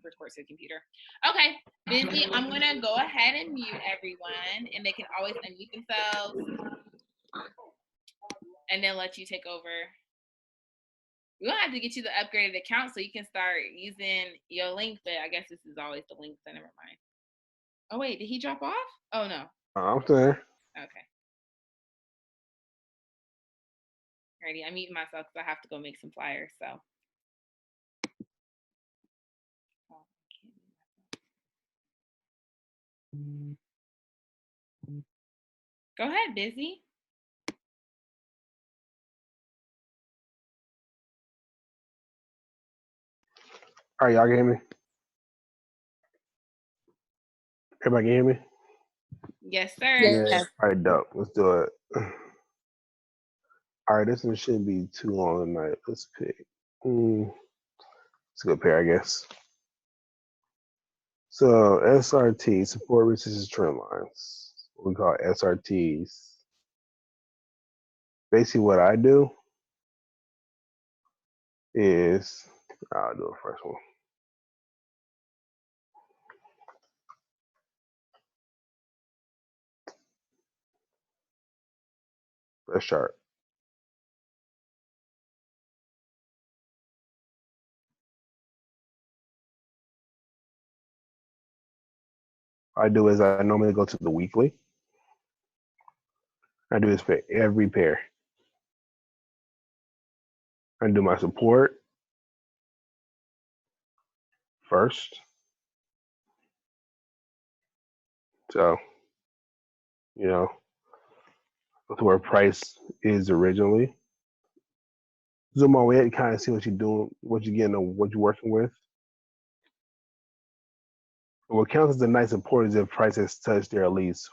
reports to the computer. Okay, busy. I'm gonna go ahead and mute everyone, and they can always unmute themselves, and then let you take over. We're gonna have to get you the upgraded account so you can start using your link, but I guess this is always the link, so never mind. Oh wait, did he drop off? Oh no. I'm there. Okay. Alrighty, I'm muting myself because I have to go make some flyers. So. Go ahead, busy. All right, y'all can hear me? Everybody can hear me? Yes, sir. Yes. All right, dope. Let's do it. All right, this one shouldn't be too long tonight. Let's pick. It's a good pair, I guess. So SRT, support resistance trend lines. What we call SRTs. Basically, what I do is I'll do the first one. First chart. What I do is I normally go to the weekly. I do this for every pair. I do my support first. So, you know, that's where price is originally. Zoom all the way and kind of see what you're doing, what you're getting, what you're working with. And what counts as a nice support is if price has touched there at least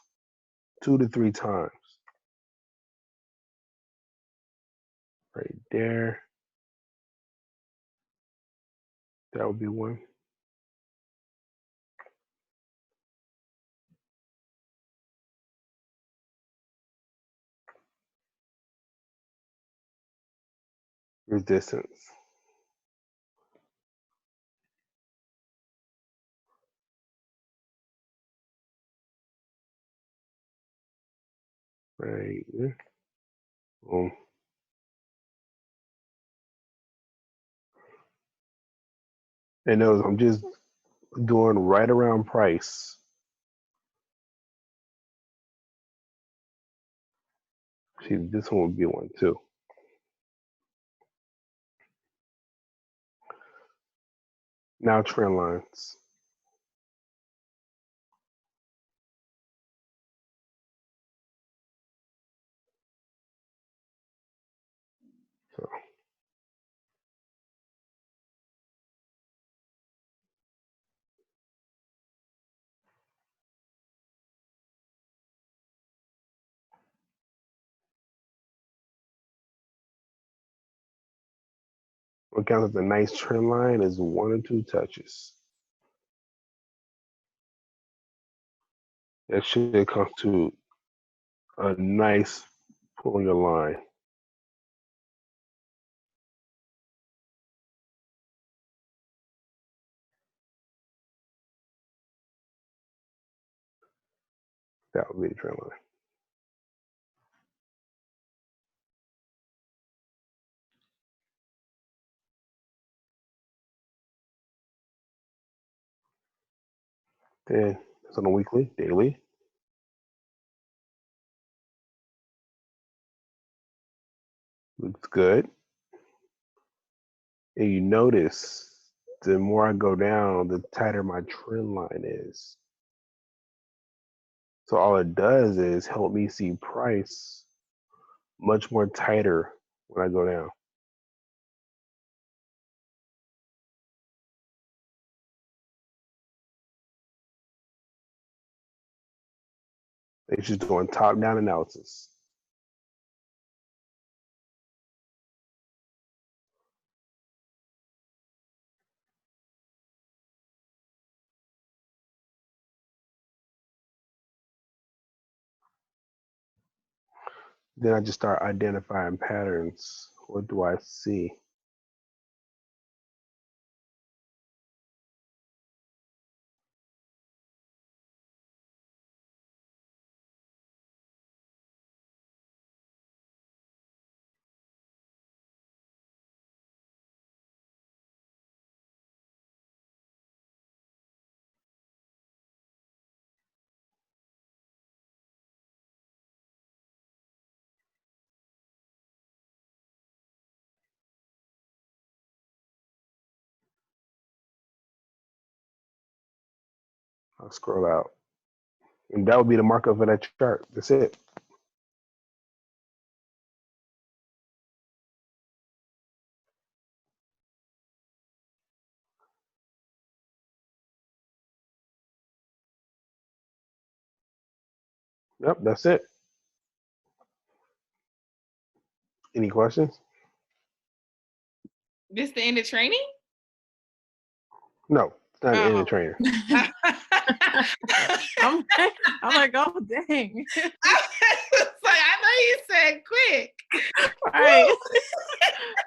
2 to 3 times. Right there. That would be one. Resistance. Right there. Boom. And those I'm just doing right around price. See, this one would be one too. Now trend lines. So what counts as a nice trend line is 1 or 2 touches. That should constitute a nice pulling your line. That would be the trend line. Then it's on a weekly, daily. Looks good. And you notice the more I go down, the tighter my trend line is. So all it does is help me see price much more tighter when I go down. It's just doing top-down analysis. Then I just start identifying patterns. What do I see? I'll scroll out. And that would be the markup for that chart. That's it. Yep, that's it. Any questions? This the end of training? No, it's not the end of Oh. training. I'm like, oh dang. It's like, I know you said quick. Right.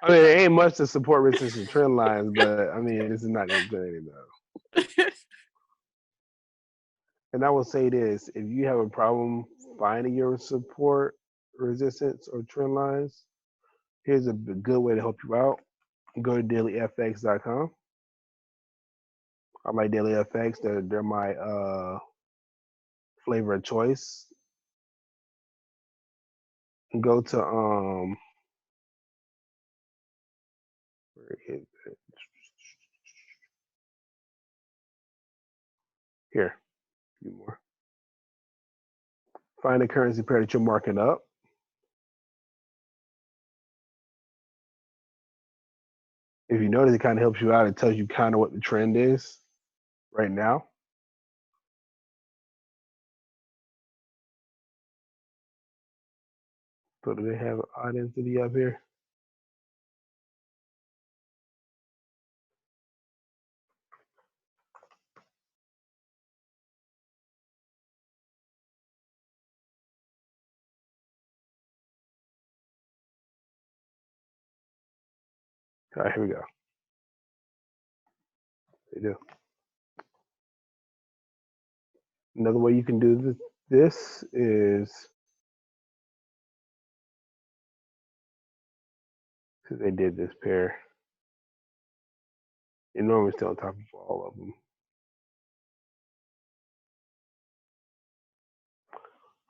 I mean, it ain't much to support resistance trend lines, but I mean, this is not the end of training though. And I will say this: if you have a problem finding your support, resistance, or trend lines, here's a good way to help you out. Go to dailyfx.com. I like dailyfx. They're my flavor of choice. Go to where is it? Here, a few more. Find a currency pair that you're marking up. If you notice, it kind of helps you out. It tells you kind of what the trend is right now. So do they have an identity up here? All right, here we go. They do. Another way you can do this is, because they did this pair. It normally still on top of all of them.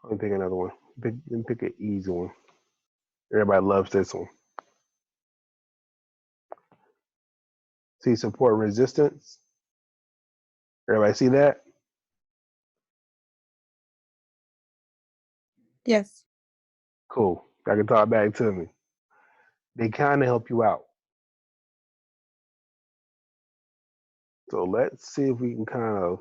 Let me pick another one. Let me pick an easy one. Everybody loves this one. See support resistance? Everybody see that? Yes. Cool. I can talk back to me. They kind of help you out. So let's see if we can kind of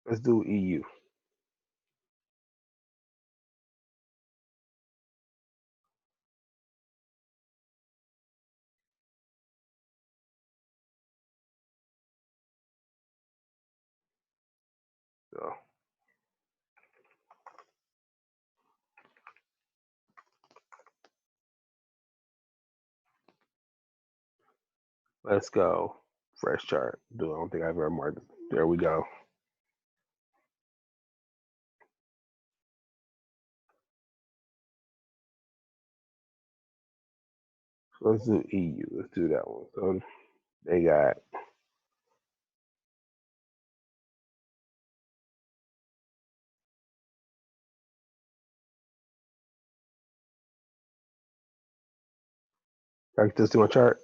let's do EU. So let's go. Fresh chart. I don't think I've ever marked it. There we go. So let's do EU. Let's do that one. So they got I can just do my chart.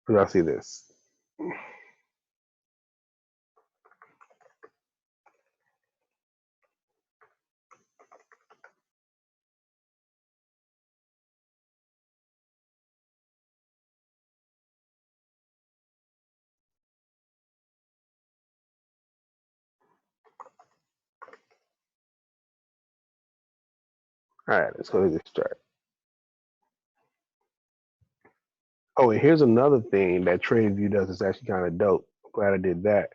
But I see this. All right, let's go to this chart. Oh, and here's another thing that TradingView does is actually kind of dope. Glad I did that.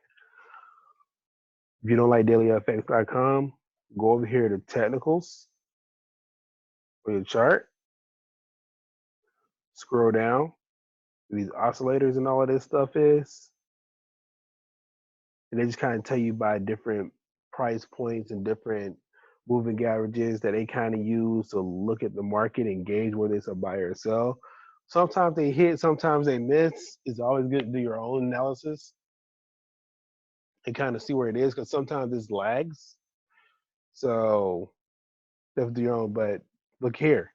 If you don't like dailyfx.com, go over here to technicals for your chart. Scroll down. These oscillators and all of this stuff is. And they just kind of tell you by different price points and different moving averages that they kind of use to look at the market and gauge whether it's a buy or sell. Sometimes they hit, sometimes they miss. It's always good to do your own analysis and kind of see where it is because sometimes this lags. So Definitely do your own. But look here,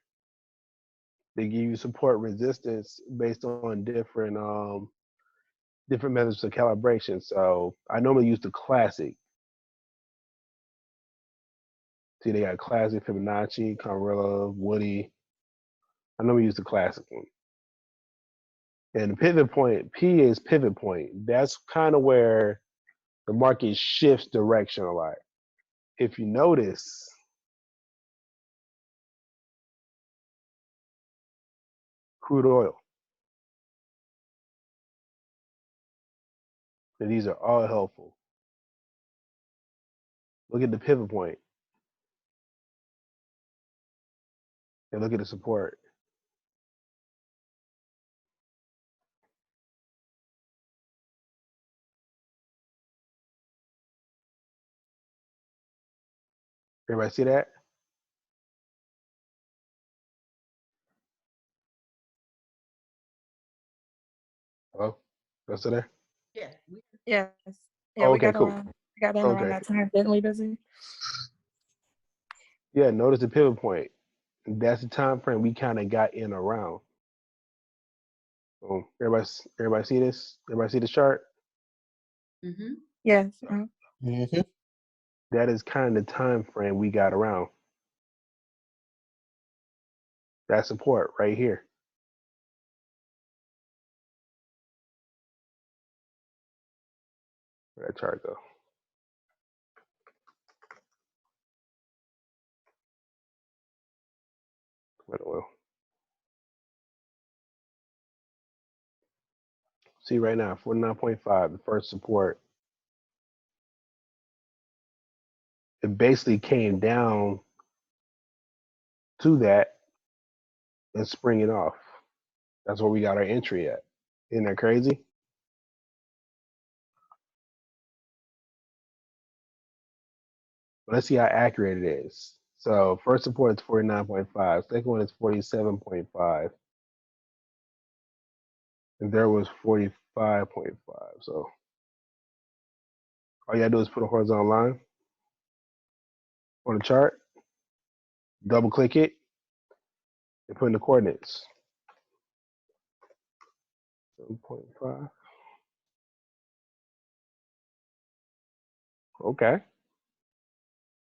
they give you support resistance based on different methods of calibration. So I normally use the classic. See, they got classic, Fibonacci, Conrilla, Woody. I normally use the classic one. And the pivot point, P is pivot point. That's kind of where the market shifts direction a lot. If you notice, crude oil, and these are all helpful. Look at the pivot point and look at the support. Everybody see that? Oh, that's there? Yeah. Yes. Yeah, Oh, we okay, got cool. around. We got in around Okay. that time, didn't we, Busy? Yeah, notice the pivot point. That's the time frame we kind of got in around. Everybody see this? Everybody see the chart? Mm-hmm. Yes. Mm-hmm. That is kind of the time frame we got around. That support right here. Where'd that chart go? Wait a while. See right now, 49.5, the first support. It basically came down to that and spring it off. That's where we got our entry at. Isn't that crazy? Let's see how accurate it is. So first support is 49.5. Second one is 47.5. And there was 45.5. So all you gotta do is put a horizontal line on the chart, double click it, and put in the coordinates. 7.5. Okay.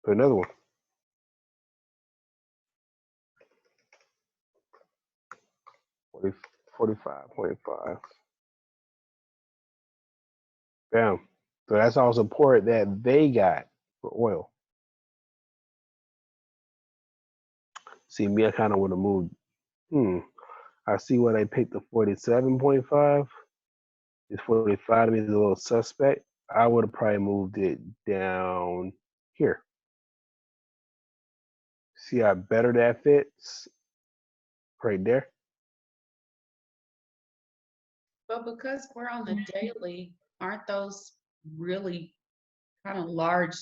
Put another one. 45.5. Bam. So that's all support that they got for oil. See, me, I kind of would have moved. I see why they picked the 47.5. This 45 to me is a little suspect. I would have probably moved it down here. See how better that fits? Right there. But because we're on the daily, aren't those really kind of large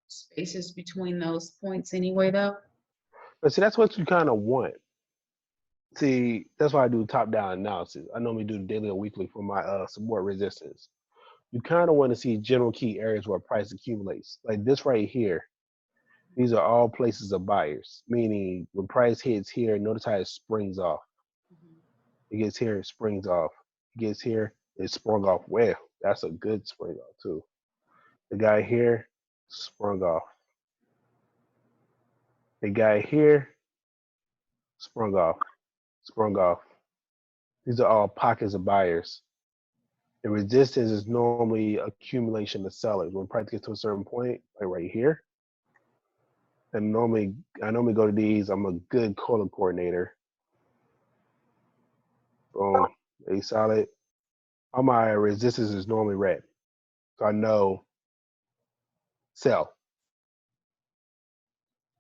spaces between those points anyway, though? But see, that's what you kind of want. See, that's why I do top-down analysis. I normally do daily or weekly for my support resistance. You kind of want to see general key areas where price accumulates. Like this right here. These are all places of buyers, meaning when price hits here, notice how it springs off. It gets here, it springs off. It gets here, it sprung off. Well, that's a good spring off too. The guy here sprung off. The guy here sprung off. Sprung off. These are all pockets of buyers. The resistance is normally accumulation of sellers. When price gets to a certain point, like right here, and I normally go to these. I'm a good color coordinator. Boom, a solid. All my resistance is normally red, so I know sell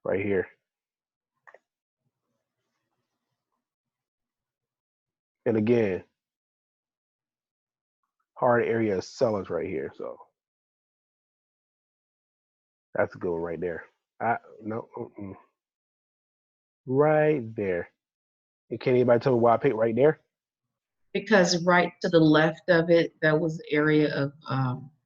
right here. And again, hard area of sellers right here. So that's a good one right there. No, right there. And can anybody tell me why I picked right there? Because right to the left of it, that was the area of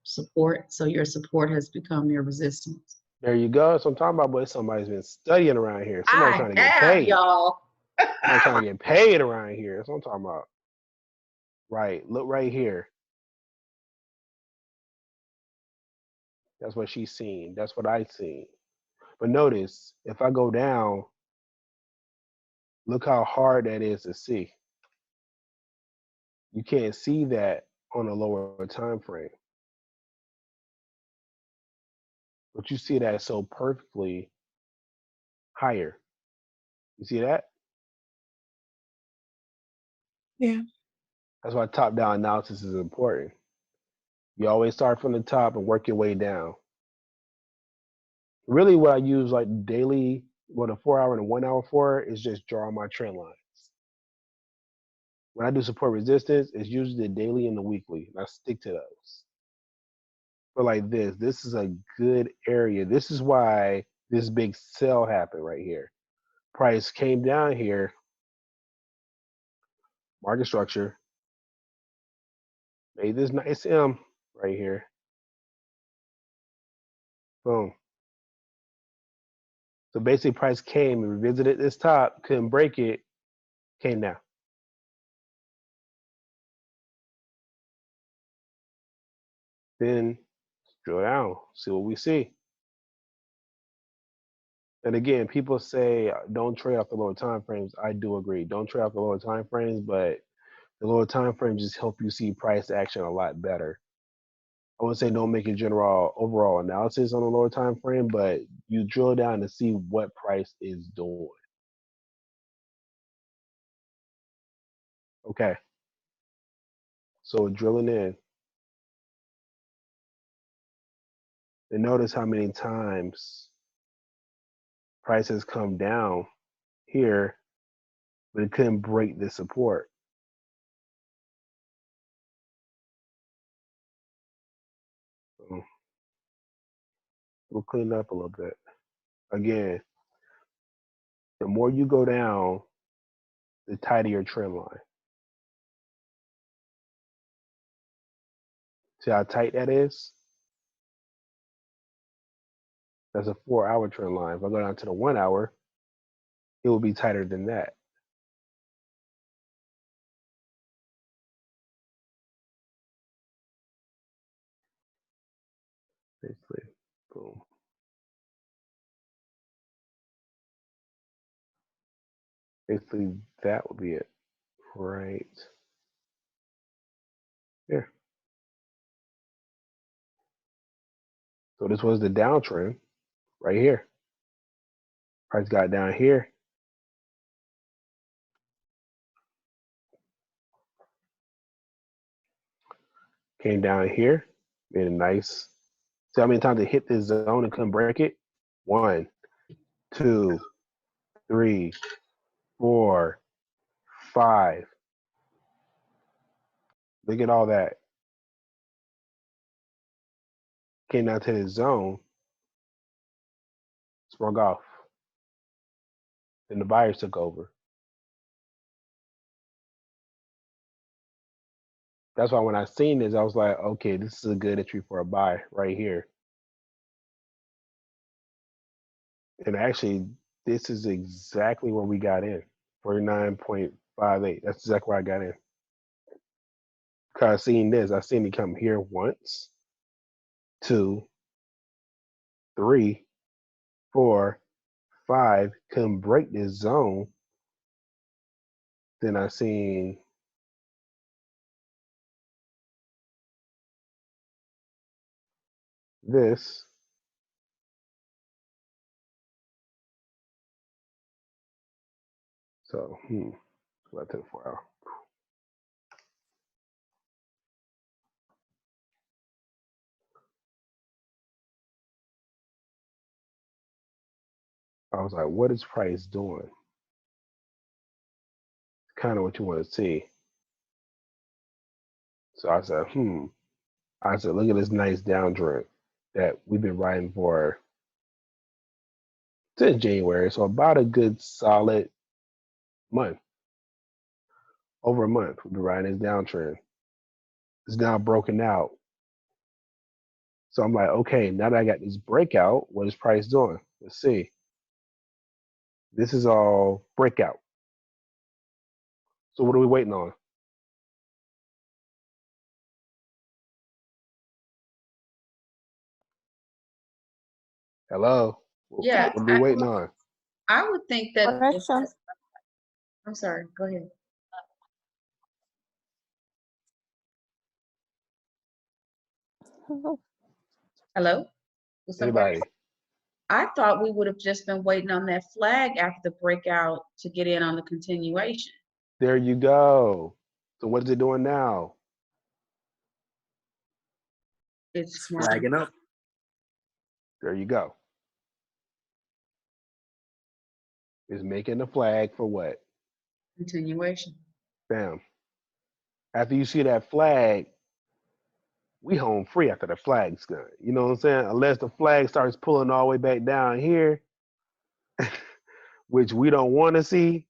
support. So your support has become your resistance. There you go. That's what I'm talking about, boy. Somebody's been studying around here. Somebody's trying to get have, paid. y'all. Somebody's trying to get paid around here. That's what I'm talking about. Right. Look right here. That's what she's seen. That's what I seen. But notice, if I go down, look how hard that is to see. You can't see that on a lower time frame. But you see that so perfectly higher. You see that? Yeah. That's why top-down analysis is important. You always start from the top and work your way down. Really, what I use like daily, what a 4 hour and a 1 hour for is just draw my trend lines. When I do support resistance, it's usually the daily and the weekly, and I stick to those. But like this is a good area. This is why this big sell happened right here. Price came down here, market structure, made this nice M right here. Boom. So basically price came and revisited this top, couldn't break it, came down. Then drill down, see what we see. And again, people say don't trade off the lower time frames. I do agree. Don't trade off the lower time frames, but the lower time frames just help you see price action a lot better. I wouldn't say don't make a general overall analysis on the lower time frame, but you drill down to see what price is doing. Okay. So drilling in. And notice how many times price has come down here, but it couldn't break the support. So we'll clean it up a little bit. Again, the more you go down, the tighter your trend line. See how tight that is? That's a 4 hour trend line. If I go down to the 1 hour, it will be tighter than that. Basically, boom. Basically, that would be it right here. So this was the downtrend right here. Price got down here. Came down here, made a nice. See how many times it hit this zone and couldn't break it? 1, 2, 3, 4, 5. Look at all that. Came down to this zone, sprung off. Then the buyers took over. That's why when I seen this, I was like, okay, this is a good entry for a buy right here. And actually, this is exactly where we got in, 49.58. That's exactly where I got in. Because I seen this, I seen it come here once, 2, 3, 4, 5, couldn't break this zone. Then I seen this. So, what I took 4 hours. I was like, what is price doing? Kind of what you want to see. So I said, I said, look at this nice downtrend that we've been riding for since January. So about a good solid month. Over a month, we've been riding this downtrend. It's now broken out. So I'm like, okay, now that I got this breakout, what is price doing? Let's see. This is all breakout. So what are we waiting on? Hello? Yeah, What are we waiting on? I would think that if, Correction. I'm sorry, go ahead. Hello? Was somebody? Anybody? I thought we would have just been waiting on that flag after the breakout to get in on the continuation. There you go. So what is it doing now? It's Flagging up. There you go. It's making the flag for what? continuation. Bam. After you see that flag, we home free after the flag's gone. You know what I'm saying? Unless the flag starts pulling all the way back down here, which we don't want to see.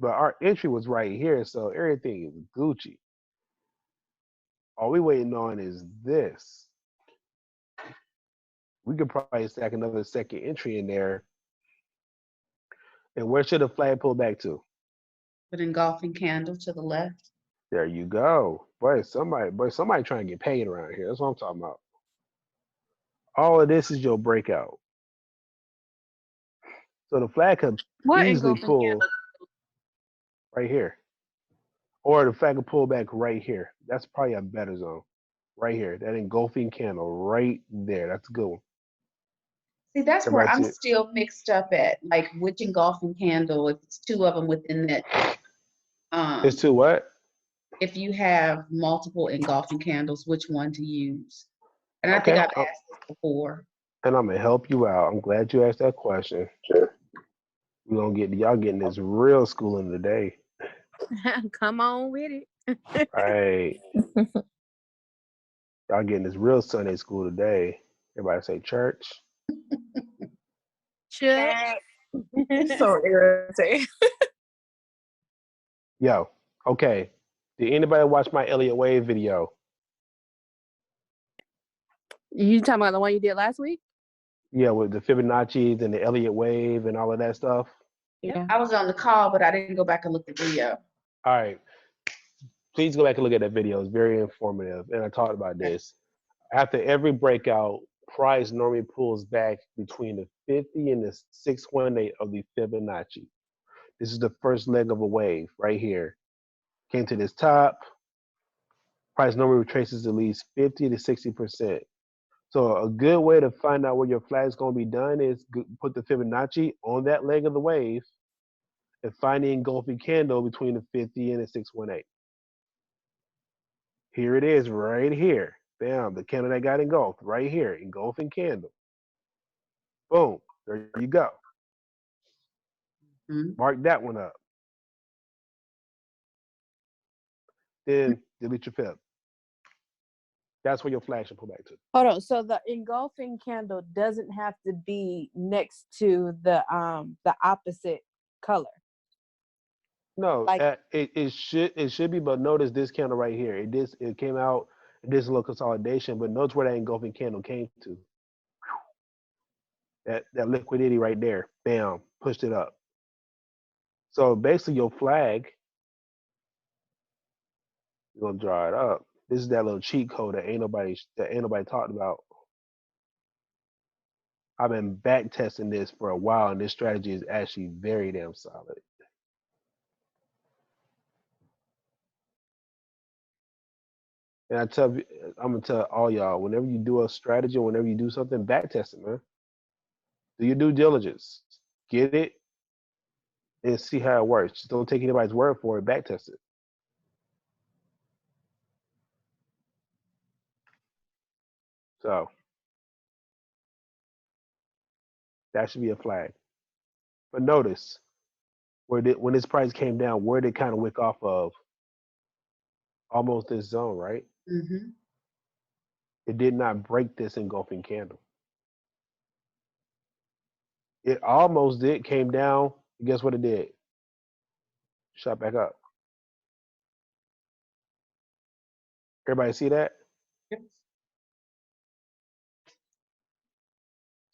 But our entry was right here, so everything is Gucci. All we waiting on is this. We could probably stack another second entry in there. And where should the flag pull back to? But engulfing candle to the left. There you go. Boy, somebody trying to get paid around here. That's what I'm talking about. All of this is your breakout. So the flag could What easily engulfing pull candle? right here. Or the flag could pull back right here. That's probably a better zone. Right here. That engulfing candle right there. That's a good one. See, that's where Everybody I'm see it? still mixed up at, like which engulfing candle, if it's two of them within that. It's two what? If you have multiple engulfing candles, which one to use? And I think Okay. I've asked this before. And I'm gonna help you out. I'm glad you asked that question. We're gonna get y'all getting this real schooling today. Come on with it. Right. Y'all getting this real Sunday school today. Everybody say church. Church. So irritating. Yo, okay. Did anybody watch my Elliott Wave video? You talking about the one you did last week? Yeah, with the Fibonacci's and the Elliott Wave and all of that stuff. Yeah. I was on the call, but I didn't go back and look at the video. All right. Please go back and look at that video. It's very informative. And I talked about this. After every breakout, price normally pulls back between the 50 and the 618 of the Fibonacci. This is the first leg of a wave right here. Came to this top. Price normally retraces at least 50 to 60%. So a good way to find out where your flag is going to be done is put the Fibonacci on that leg of the wave and find the engulfing candle between the 50 and the 618. Here it is right here. Bam, the candle that got engulfed right here, engulfing candle. Boom, there you go. Mhm. Mark that one up. Then delete your fib. That's where your flag should pull back to. Hold on. So the engulfing candle doesn't have to be next to the opposite color. No, Like- it should be, but notice this candle right here. It came out, it did a little consolidation, but notice where that engulfing candle came to. That liquidity right there, bam, pushed it up. So basically your flag, you're gonna draw it up. This is that little cheat code that ain't nobody talked about. I've been back testing this for a while, and this strategy is actually very damn solid. And I'm gonna tell all y'all, whenever you do a strategy, or whenever you do something, back test it, man. Do your due diligence. Get it and see how it works. Just don't take anybody's word for it. Back test it. So that should be a flag. But notice when this price came down, where did it kind of wick off of? Almost this zone, right? Mm-hmm. It did not break this engulfing candle. It almost did, came down. Guess what it did? Shot back up. Everybody see that? Yep.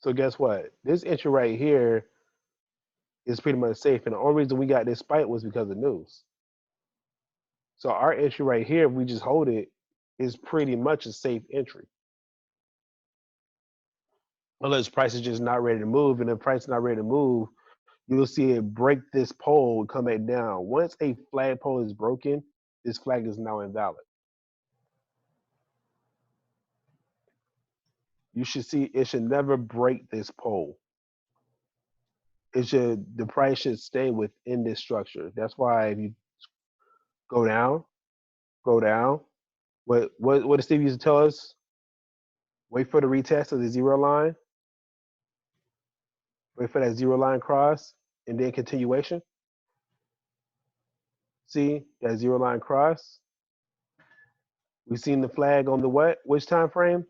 So guess what? This entry right here is pretty much safe. And the only reason we got this spike was because of news. So our entry right here, if we just hold it, is pretty much a safe entry. Unless price is just not ready to move. And if price is not ready to move, you'll see it break this pole and come back down. Once a flag pole is broken, this flag is now invalid. You should see it should never break this pole. The price should stay within this structure. That's why if you go down, what does Steve used to tell us? Wait for the retest of the zero line. Wait for that zero line cross and then continuation. See that zero line cross? We've seen the flag on the what? Which time frame?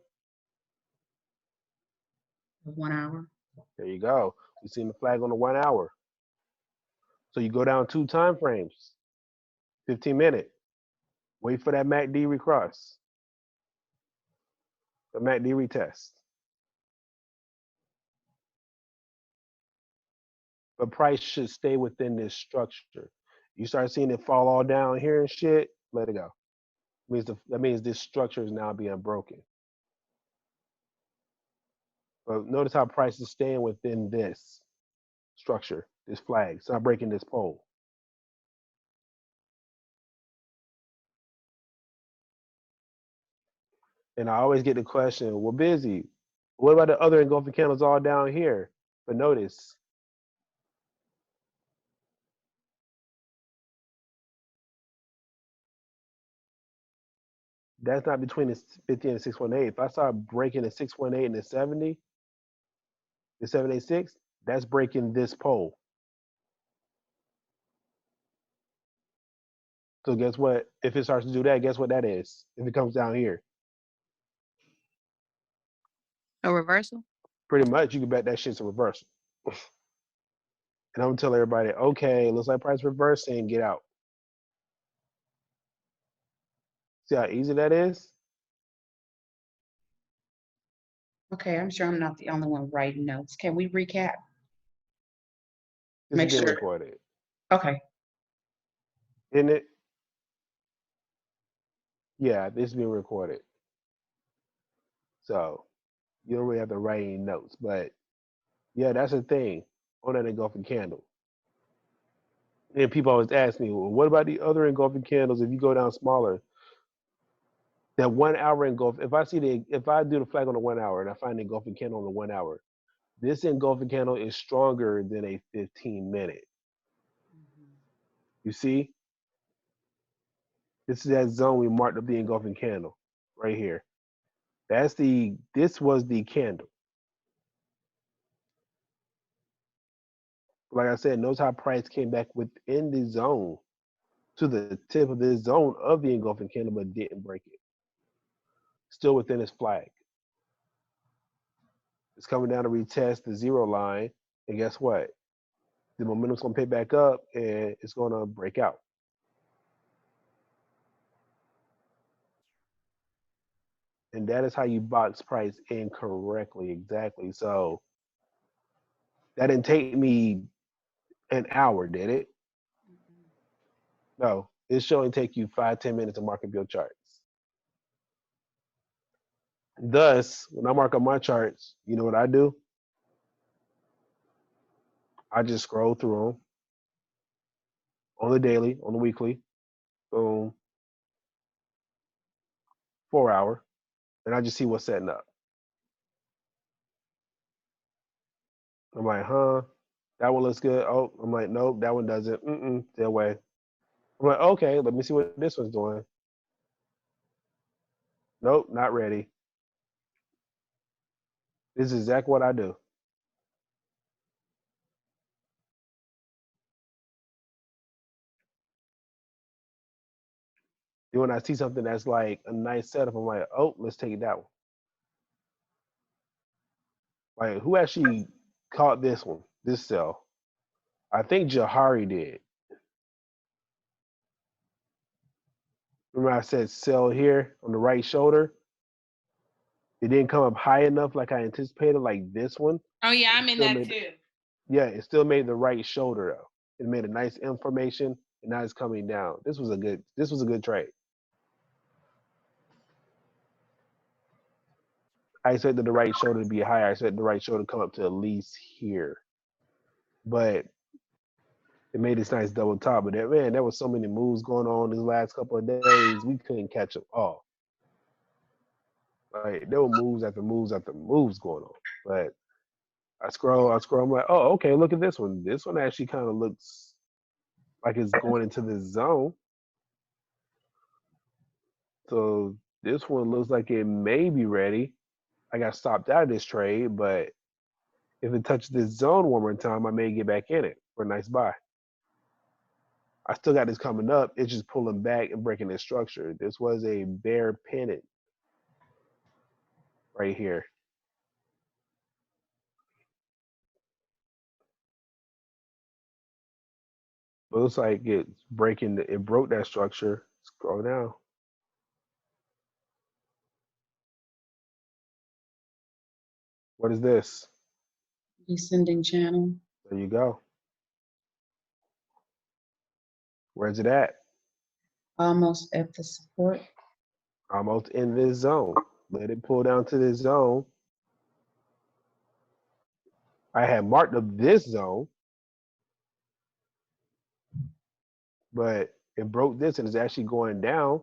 1 hour. There you go. We've seen the flag on the 1 hour. So you go down 2 time frames, 15-minute. Wait for that MACD recross, the MACD retest. But price should stay within this structure. You start seeing it fall all down here and shit, let it go. That means this structure is now being broken. But notice how price is staying within this structure, this flag. It's not breaking this pole. And I always get the question, well, busy. What about the other engulfing candles all down here? But notice, that's not between the 50 and the 618. If I start breaking the 618 and the 70, the 786, that's breaking this pole. So guess what? If it starts to do that, guess what that is? If it comes down here, A reversal? pretty much you can bet that shit's a reversal. And I'm gonna tell everybody, okay, looks like price reversing, get out. See how easy that is? Okay, I'm sure I'm not the only one writing notes. Can we recap? This Make is being sure. recorded, Okay. isn't it? Yeah, this is being recorded. So you don't really have to write any notes. But yeah, that's the thing on that engulfing candle. And people always ask me, well, what about the other engulfing candles if you go down smaller? That 1 hour engulf, if I do the flag on the 1 hour and I find the engulfing candle on the 1 hour, this engulfing candle is stronger than a 15-minute. You see? This is that zone we marked up the engulfing candle right here. This was the candle. Like I said, notice how price came back within the zone to the tip of this zone of the engulfing candle, but didn't break it. Still within its flag. It's coming down to retest the zero line, and guess what? The momentum's gonna pick back up, and it's gonna break out. And that is how you box price incorrectly, exactly. So that didn't take me an hour, did it? No, it should only take you 5-10 minutes to mark up your charts. Thus, when I mark up my charts, you know what I do? I just scroll through them on the daily, on the weekly, boom, 4 hour, and I just see what's setting up. I'm like, huh, that one looks good. Oh, I'm like, nope, that one doesn't. Stay away. I'm like, okay, let me see what this one's doing. Nope, not ready. This is exactly what I do. Then when I see something that's like a nice setup, I'm like, oh, let's take that one. Like, who actually caught this one, this sell? I think Jahari did. Remember I said sell here on the right shoulder? It didn't come up high enough like I anticipated, like this one. Oh yeah, I'm It in still that made, too. yeah, it still made the right shoulder though. It made a nice information, and now it's coming down. This was a good trade. I expected the right shoulder to be higher. I expected the right shoulder to come up to at least here, but it made this nice double top. But that, man, there was so many moves going on these last couple of days. We couldn't catch them all. Like there were moves after moves after moves going on. But I scroll. I'm like, oh, okay, look at this one. This one actually kind of looks like it's going into this zone. So this one looks like it may be ready. I got stopped out of this trade, but if it touches this zone one more time, I may get back in it for a nice buy. I still got this coming up. It's just pulling back and breaking this structure. This was a bear pennant right here. But it looks like it's breaking. It broke that structure. Scroll down. What is this? Descending channel. There you go. Where's it at? Almost at the support. Almost in this zone. Let it pull down to this zone. I had marked up this zone, but it broke this and it's actually going down.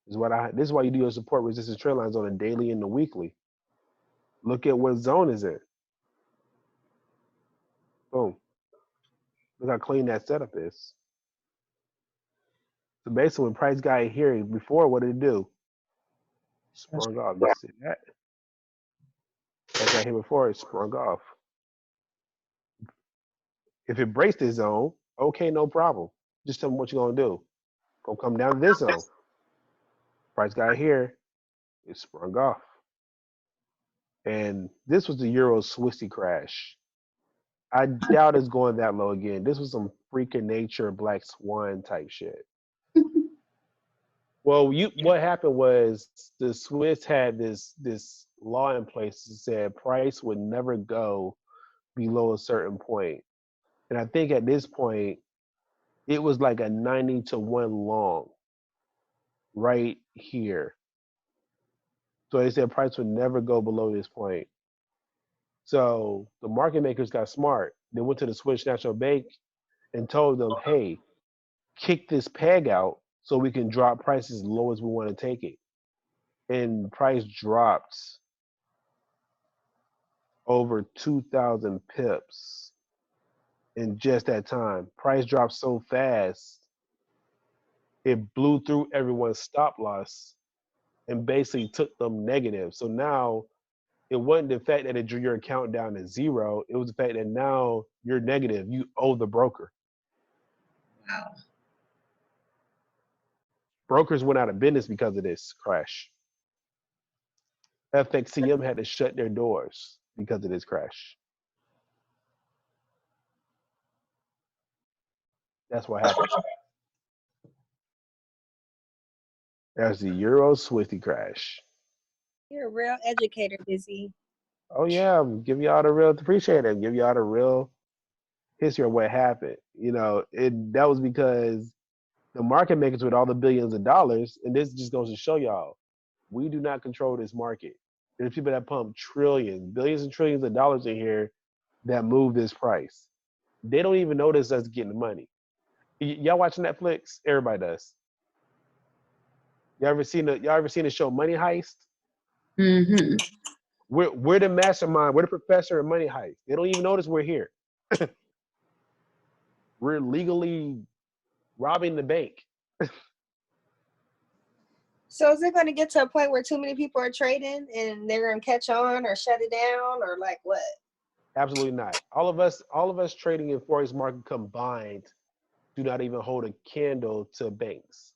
This is why you do your support resistance trend lines on a daily and the weekly. Look at what zone is in. Boom. Look how clean that setup is. So basically, when price got here before, what did it do? Sprung off. You see that? Price got here before, it sprung off. If it breaks this zone, okay, no problem. Just tell me what you're gonna do. Gonna come down to this zone. Price got here, it sprung off. And this was the Euro Swissy crash. I doubt it's going that low again. This was some freaking nature black swan type shit. Well, what happened was the Swiss had this law in place that said price would never go below a certain point. And I think at this point, it was like a 90-to-1 long right here. So they said price would never go below this point. So the market makers got smart. They went to the Swiss National Bank and told them, hey, kick this peg out so we can drop prices as low as we want to take it. And price dropped over 2,000 pips in just that time. Price dropped so fast, it blew through everyone's stop loss and basically took them negative. So now it wasn't the fact that it drew your account down to zero. It was the fact that now you're negative. You owe the broker. Wow. Brokers went out of business because of this crash. FXCM had to shut their doors because of this crash. That's what happened. There's the Euro Swifty crash. You're a real educator, Busy. Oh yeah, give y'all the real appreciate it. Give y'all the real history of what happened. You know, that was because the market makers with all the billions of dollars, and this just goes to show y'all, we do not control this market. There's people that pump trillions, billions and trillions of dollars in here that move this price. They don't even notice us getting money. Y'all watch Netflix? Everybody does. Y'all ever seen the show Money Heist? Mm-hmm. We're the mastermind. We're the professor of Money Heist. They don't even notice we're here. We're legally robbing the bank. So is it going to get to a point where too many people are trading and they're going to catch on or shut it down or like what? Absolutely not. All of us trading in forex market combined do not even hold a candle to banks.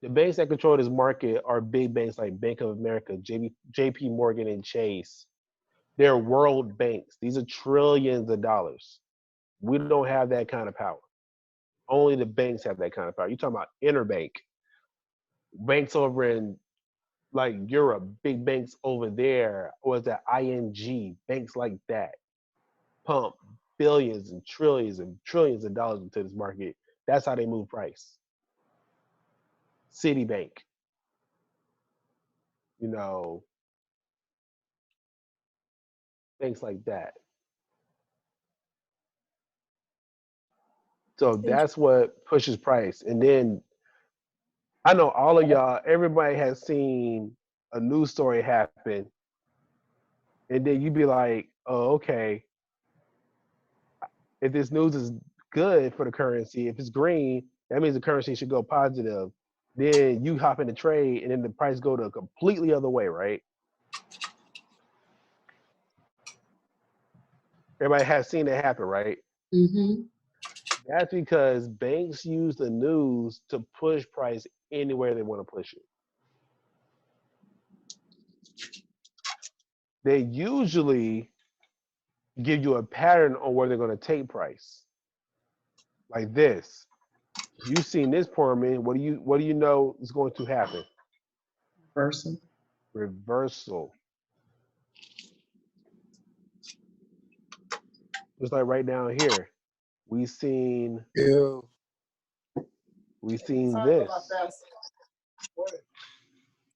The banks that control this market are big banks like Bank of America, JP Morgan, and Chase. They're world banks. These are trillions of dollars. We don't have that kind of power. Only the banks have that kind of power. You're talking about interbank. Banks over in like Europe, big banks over there, or is that ING, banks like that, pump billions and trillions of dollars into this market. That's how they move price. Citibank, you know, things like that. So that's what pushes price. And then I know all of y'all, everybody has seen a news story happen, and then you be like, oh, okay, if this news is good for the currency, if it's green, that means the currency should go positive. Then you hop in the trade, and then the price go the completely other way, right? Everybody has seen it happen, right? Mm-hmm. That's because banks use the news to push price anywhere they want to push it. They usually give you a pattern on where they're going to take price. Like this. You've seen this poor man. What do you know is going to happen? Person. Reversal. Just like right down here. We seen Ew. this.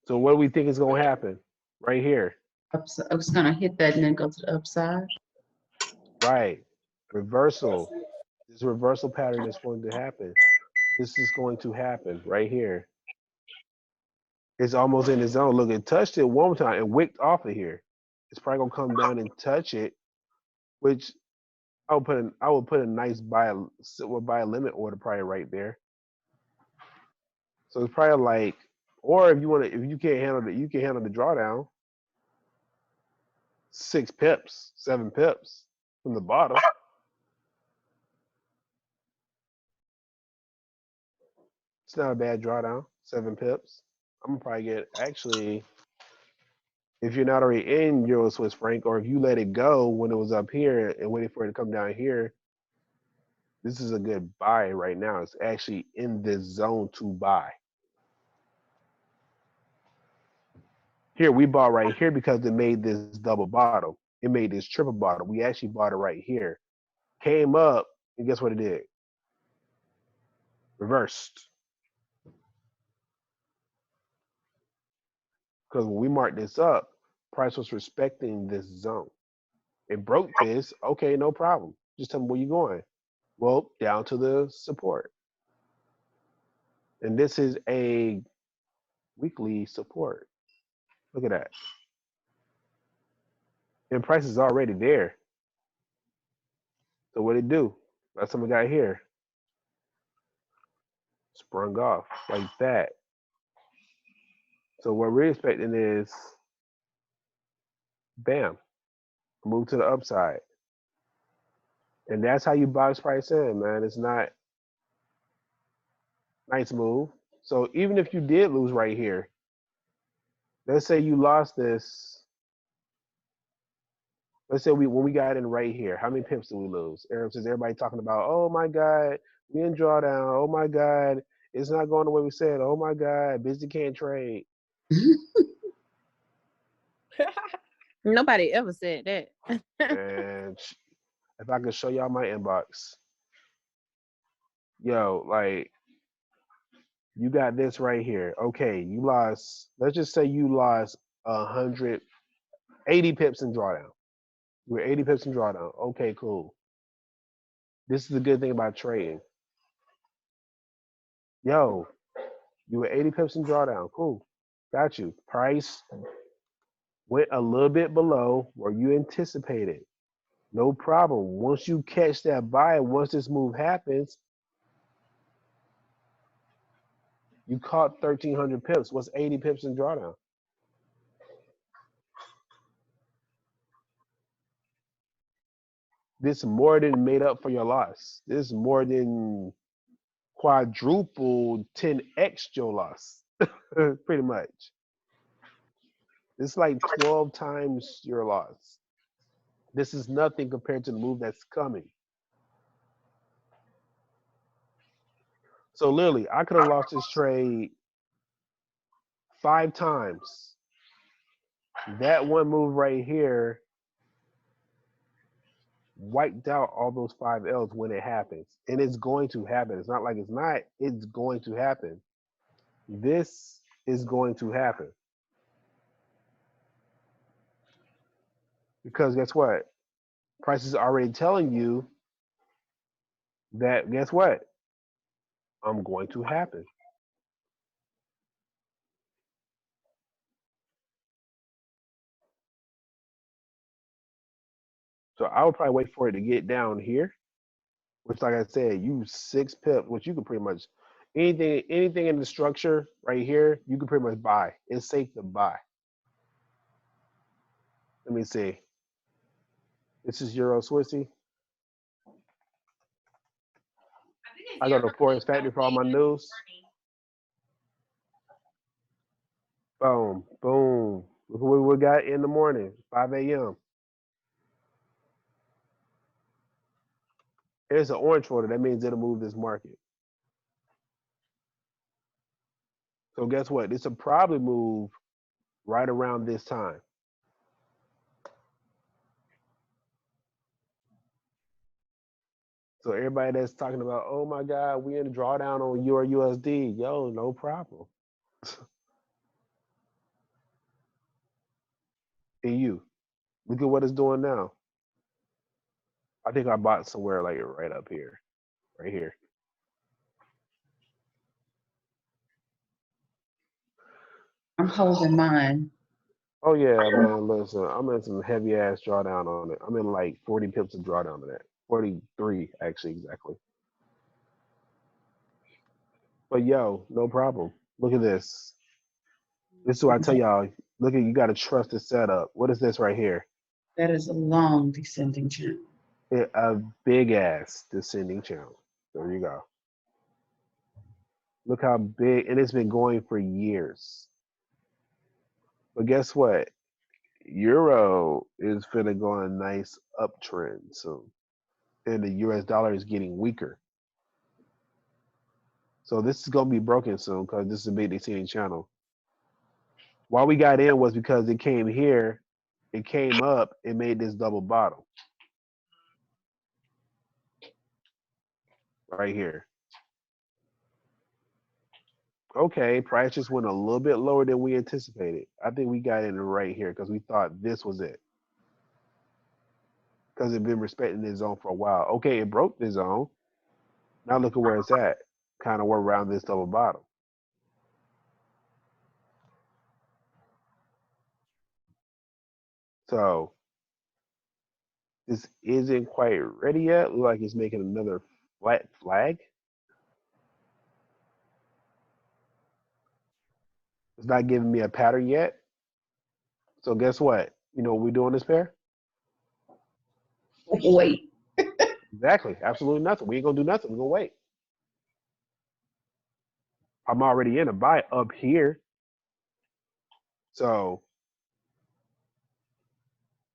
So what do we think is going to happen? Right here. I was gonna hit that and then go to the upside. Right. Reversal. This reversal pattern is going to happen. This is going to happen right here. It's almost in the zone. Look, it touched it one more time and wicked off of here. It's probably gonna come down and touch it, which I would put a nice buy limit order probably right there. So it's probably like, or if you can't handle it, you can handle the drawdown. 6 pips, 7 pips from the bottom. It's not a bad drawdown, 7 pips. I'm gonna probably get actually, if you're not already in Euro Swiss franc, or if you let it go when it was up here and waiting for it to come down here, this is a good buy right now. It's actually in this zone to buy. Here, we bought right here because it made this double bottom. It made this triple bottom. We actually bought it right here. Came up, and guess what it did? Reversed. Because when we marked this up, price was respecting this zone. It broke this. Okay, no problem. Just tell me where you're going. Well, down to the support. And this is a weekly support. Look at that. And price is already there. So what it do? That's what we got here. Sprung off like that. So what we're expecting is, bam, move to the upside. And that's how you box price in, man. It's not nice move. So even if you did lose right here, let's say you lost this. Let's say when we got in right here, how many pips did we lose? Everybody talking about, oh my God, we in drawdown. Oh my God, it's not going the way we said. Oh my God, busy can't trade. Nobody ever said that. And if I could show y'all my inbox, yo, like, you got this right here. Okay, you lost, let's just say you lost 180 pips in drawdown. We're 80 pips in drawdown. Okay, cool. This is the good thing about trading. Yo, you were 80 pips in drawdown. Cool. Got you. Price went a little bit below where you anticipated. No problem. Once you catch that buy, once this move happens, you caught 1,300 pips. What's 80 pips in drawdown? This more than made up for your loss. This more than quadrupled 10x your loss, pretty much. It's like 12 times your loss. This is nothing compared to the move that's coming. So literally, I could have lost this trade 5 times. That one move right here wiped out all those 5 L's when it happens. And it's going to happen. It's not like it's not. It's going to happen. This is going to happen. Because guess what? Price is already telling you that, guess what? I'm going to happen. So I would probably wait for it to get down here, which, like I said, use 6 pips, which you can pretty much anything in the structure right here, you can pretty much buy. It's safe to buy. Let me see. This is Euro Swissy. I go to Forex Factory for all my news. Boom, boom. Look what we got in the morning, 5 a.m. It's an orange order. That means it'll move this market. So guess what? This will probably move right around this time. So everybody that's talking about, oh my God, we in a drawdown on your USD, yo, no problem. EU, look at what it's doing now. I think I bought somewhere like right up here, right here. I'm holding mine. Oh yeah, man. Listen, I'm in some heavy ass drawdown on it. I'm in like 40 pips of drawdown on that. 43 actually exactly. But yo, no problem. Look at this. This is what I tell y'all. Look at, you got to trust the setup. What is this right here? That is a long descending channel. A big ass descending channel. There you go. Look how big, and it's been going for years. But guess what? Euro is finna go on a nice uptrend soon, and the US dollar is getting weaker. So this is gonna be broken soon because this is a big descending channel. Why we got in was because it came here, it came up, it made this double bottom right here. Okay, price just went a little bit lower than we anticipated. I think we got in right here because we thought this was it. Because it's been respecting this zone for a while. Okay, it broke this zone. Now look at where it's at. Kind of around this double bottom. So this isn't quite ready yet. Look like it's making another flat flag. It's not giving me a pattern yet. So guess what? You know what we're doing this pair? Wait. Exactly. Absolutely nothing. We ain't gonna do nothing. We're gonna wait. I'm already in a buy up here. So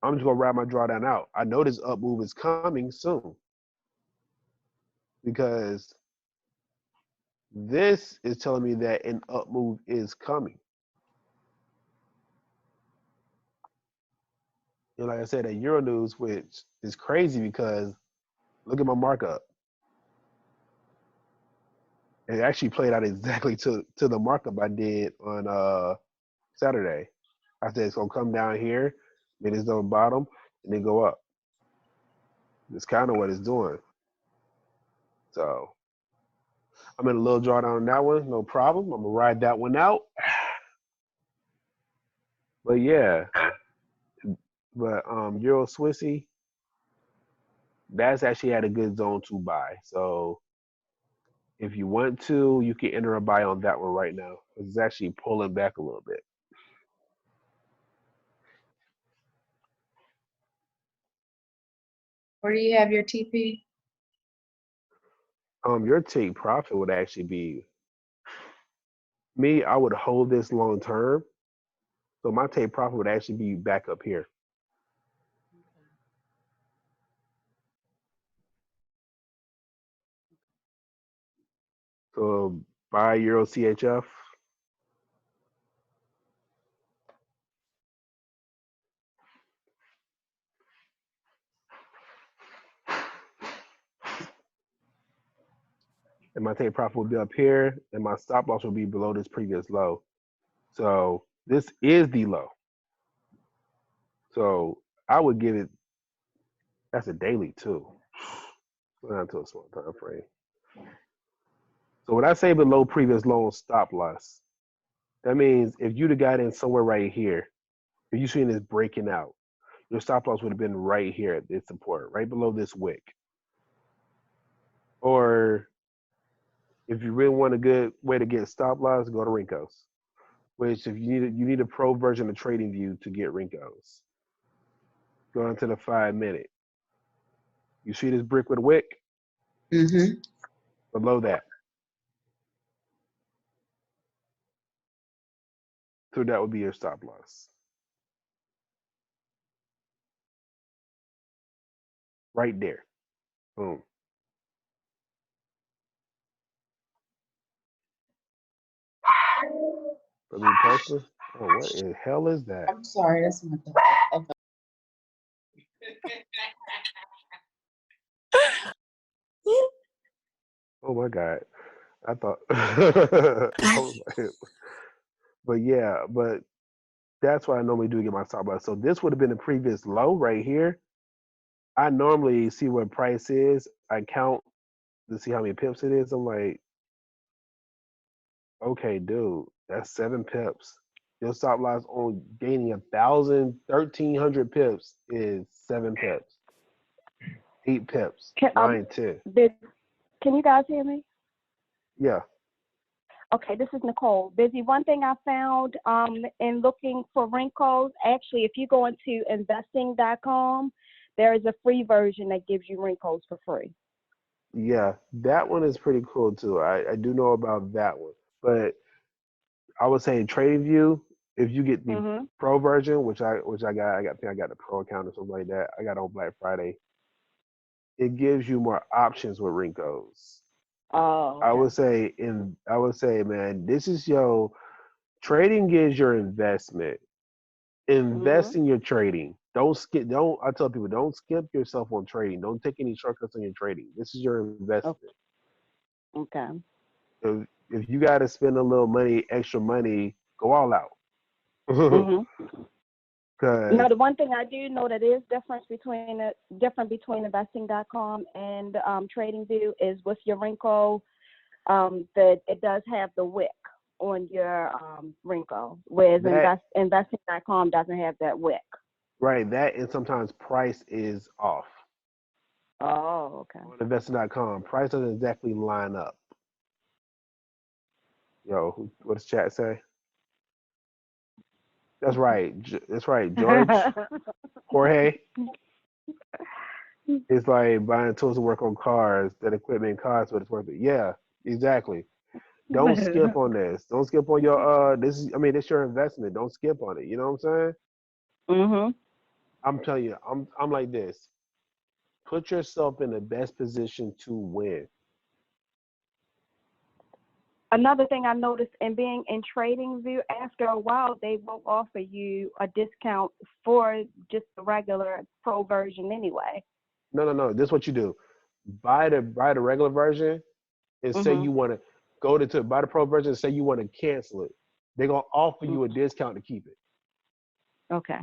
I'm just gonna ride my drawdown out. I know this up move is coming soon. Because this is telling me that an up move is coming. And like I said, at Euro News, which is crazy because look at my markup. It actually played out exactly to the markup I did on Saturday. I said it's gonna come down here, make this double bottom, and then go up. It's kind of what it's doing. So I'm in a little drawdown on that one, no problem. I'm gonna ride that one out. But yeah, but Euro Swissy, that's actually at a good zone to buy. So if you want to, you can enter a buy on that one right now. It's actually pulling back a little bit. Where do you have your TP? Your take profit would actually be me. I would hold this long term, so my take profit would actually be back up here. So buy Euro CHF. and my take profit will be up here, and my stop loss will be below this previous low. So this is the low. So I would give it. That's a daily too. Not to a small time frame. So when I say below previous low on stop loss, that means if you'd have got in somewhere right here, if you seen this breaking out, your stop loss would have been right here at this support, right below this wick. Or if you really want a good way to get stop loss, go to Rincos. Which if you need a pro version of TradingView to get Rincos. Go into the 5 minute. You see this brick with a wick? Mm-hmm. Below that. So that would be your stop loss. Right there. Boom. For me personally, oh, what in the hell is that? I'm sorry, that's my dog. Okay. Oh my God. I thought, I was like, but yeah, but that's what I normally do to get my stop loss. So this would have been the previous low right here. I normally see what price is. I count to see how many pips it is. I'm like, okay, dude, that's 7 pips. Your stop loss on gaining 1,300 pips is 7 pips, 8 pips, Can 9, 10. can you guys hear me? Yeah. Okay, this is Nicole. Busy. One thing I found in looking for wrinkles, actually, if you go into investing.com, there is a free version that gives you wrinkles for free. Yeah, that one is pretty cool too. I do know about that one. But I would say TradingView, if you get the Mm-hmm. pro version, which I got, I think I got the pro account or something like that. I got on Black Friday. It gives you more options with Rincos. Oh, I okay. would say, man, this is your trading is your investment. Invest Mm-hmm. in your trading. Don't skip. Don't. I tell people, don't skip yourself on trading. Don't take any shortcuts on your trading. This is your investment. Okay. If you got to spend a little money, extra money, go all out. Mm-hmm. Because Now, the one thing I do know that is different between investing.com and TradingView is with your wrinkle, that it does have the wick on your wrinkle, whereas that investing.com doesn't have that wick. right, that and sometimes price is off. Oh, okay. On investing.com, price doesn't exactly line up. Yo, what does chat say? That's right. That's right. George Jorge. It's like buying tools to work on cars. That equipment costs, but it's worth it. Yeah, exactly. Don't skip on this. Don't skip on your this is I mean, it's your investment. Don't skip on it. You know what I'm saying? Mhm. I'm telling you, I'm like this. Put yourself in the best position to win. Another thing I noticed in being in TradingView, after a while, they won't offer you a discount for just the regular pro version anyway. No. This is what you do. Buy the regular version and say Mhm. you want to go to buy the pro version and say you want to cancel it. They're gonna offer you a discount to keep it. Okay.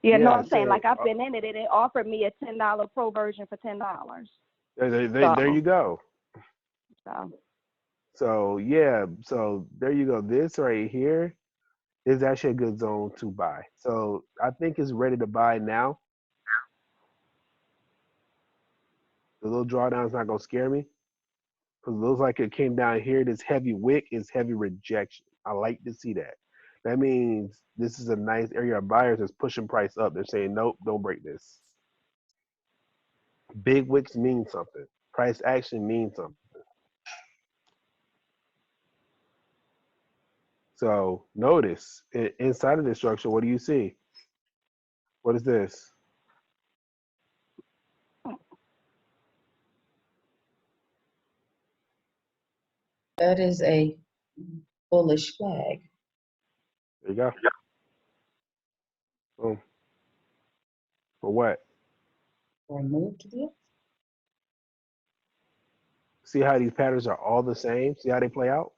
Yeah, no, Yeah, I'm saying say like I've been in it and it offered me a $10 pro version for $10. there you So, go. so So yeah, so there you go. This right here is actually a good zone to buy. So I think it's ready to buy now. The little drawdown is not gonna scare me because it looks like it came down here. This heavy wick is heavy rejection. I like to see that. That means this is a nice area of buyers that's pushing price up. They're saying, nope, don't break this. Big wicks mean something. Price action means something. So notice inside of this structure, what do you see? What is this? That is a bullish flag. There you go. Boom. For what? Or move to the See how these patterns are all the same? See how they play out?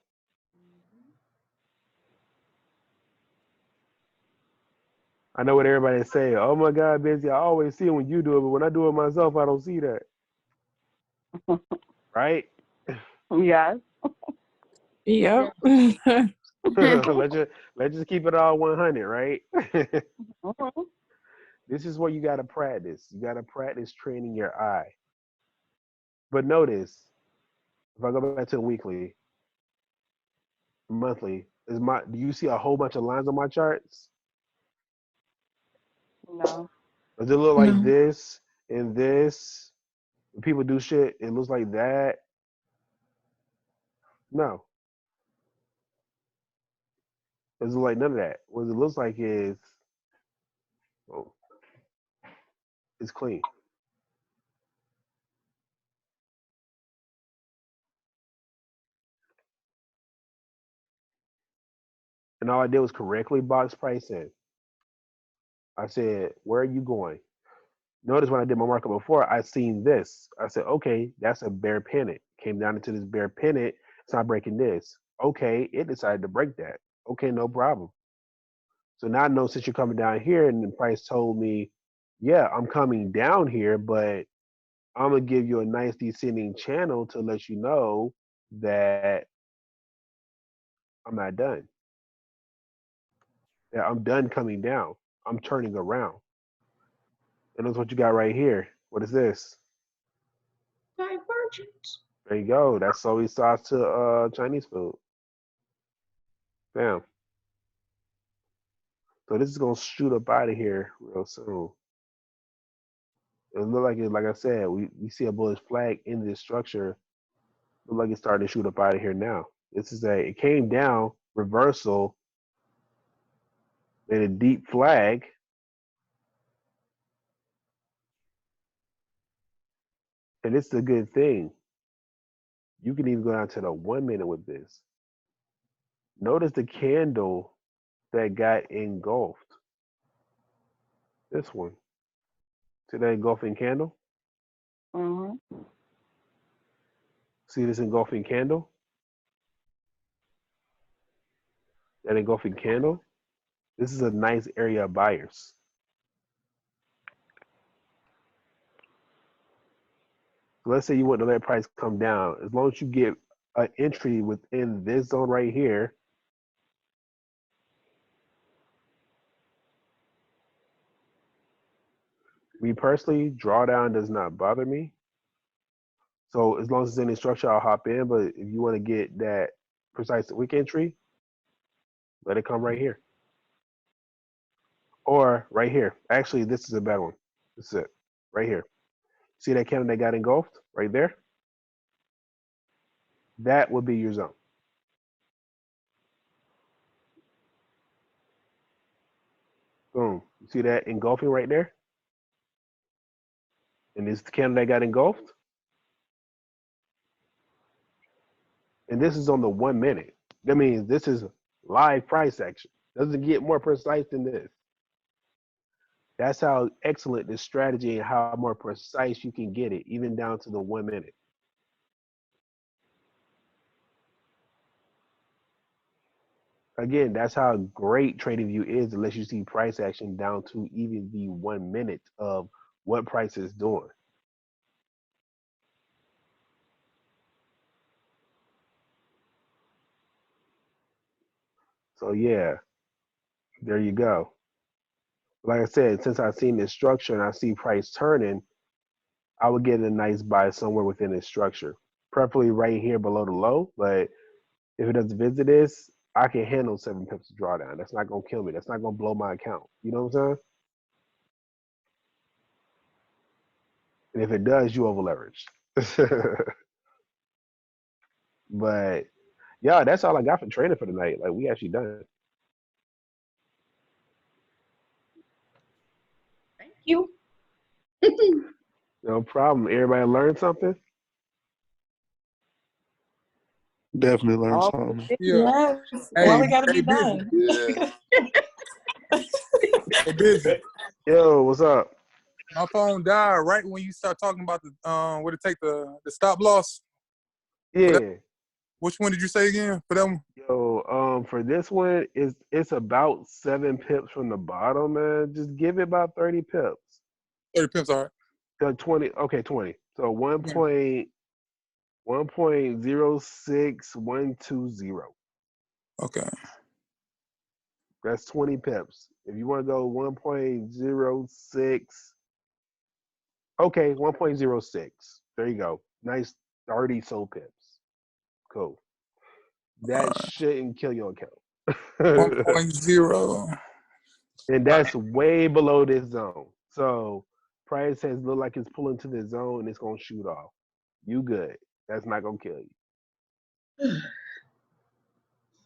I know what everybody's saying. Oh my God, busy. I always see it when you do it, but when I do it myself, I don't see that. Right? Yes. Yep. let's just keep it all 100, right? Mhm. This is where you gotta practice. You gotta practice training your eye. But notice, if I go back to the weekly, monthly, do you see a whole bunch of lines on my charts? No. Does it look like No. this and this? When people do shit, it looks like that. No. It doesn't look like none of that. What it looks like is, oh, it's clean. And all I did was correctly box price in. I said, where are you going? Notice when I did my markup before, I seen this. I said, okay, that's a bear pennant. Came down into this bear pennant. It's not breaking this. Okay, it decided to break that. Okay, no problem. So now I know since you're coming down here and the price told me, yeah, I'm coming down here, but I'm gonna give you a nice descending channel to let you know that I'm not done. That I'm done coming down. I'm turning around. And that's what you got right here. What is this? Divergence. There you go. That's soy sauce to Chinese food. Bam. So this is gonna shoot up out of here real soon. It look like it, like I said, we see a bullish flag in this structure. Look like it's starting to shoot up out of here now. This is it came down, reversal, and a deep flag. And it's a good thing. You can even go down to the 1 minute with this. Notice the candle that got engulfed. This one. See that engulfing candle? Mhm. See this engulfing candle? That engulfing candle? This is a nice area of buyers. So let's say you want to let price come down. As long as you get an entry within this zone right here, me personally, drawdown does not bother me. So as long as it's in the structure, I'll hop in. But if you want to get that precise wick entry, let it come right here. Or right here. Actually, this is a better one. This is it. Right here. See that candle that got engulfed? Right there? That would be your zone. Boom. You see that engulfing right there? And this candle that got engulfed? And this is on the 1 minute. That means this is live price action. Doesn't get more precise than this. That's how excellent this strategy and how more precise you can get it, even down to the 1 minute. Again, that's how great TradingView is. It lets you see price action down to even the 1 minute of what price is doing. So yeah, there you go. Like I said, since I've seen this structure and I see price turning, I would get a nice buy somewhere within this structure, preferably right here below the low. But if it doesn't visit this, I can handle 7 pips of drawdown. That's not gonna kill me. That's not gonna blow my account. You know what I'm saying? And if it does, you over leveraged. But yeah, that's all I got for trading for tonight. Like we actually done. Thank you. No problem. Everybody learned something? Definitely learned Oh, something. Yeah. Yes. Hey, Well, it got to hey, be busy. done. Yeah. Hey, busy. Yo, what's up? My phone died right when you start talking about the what it take the stop loss. Yeah. Which one did you say again for that one? Yo, for this one, it's about 7 pips from the bottom, man. Just give it about 30 pips. 30 pips, all right. 20. Okay, 20. So Yeah. 1.06120. Okay. That's 20 pips. If you want to go 1.06, okay, 1.06. There you go. Nice 30 so pips. Cool. That shouldn't kill your account. 1.0. And that's way below this zone. So price has looked like it's pulling to the zone and it's gonna shoot off. You good. That's not gonna kill you.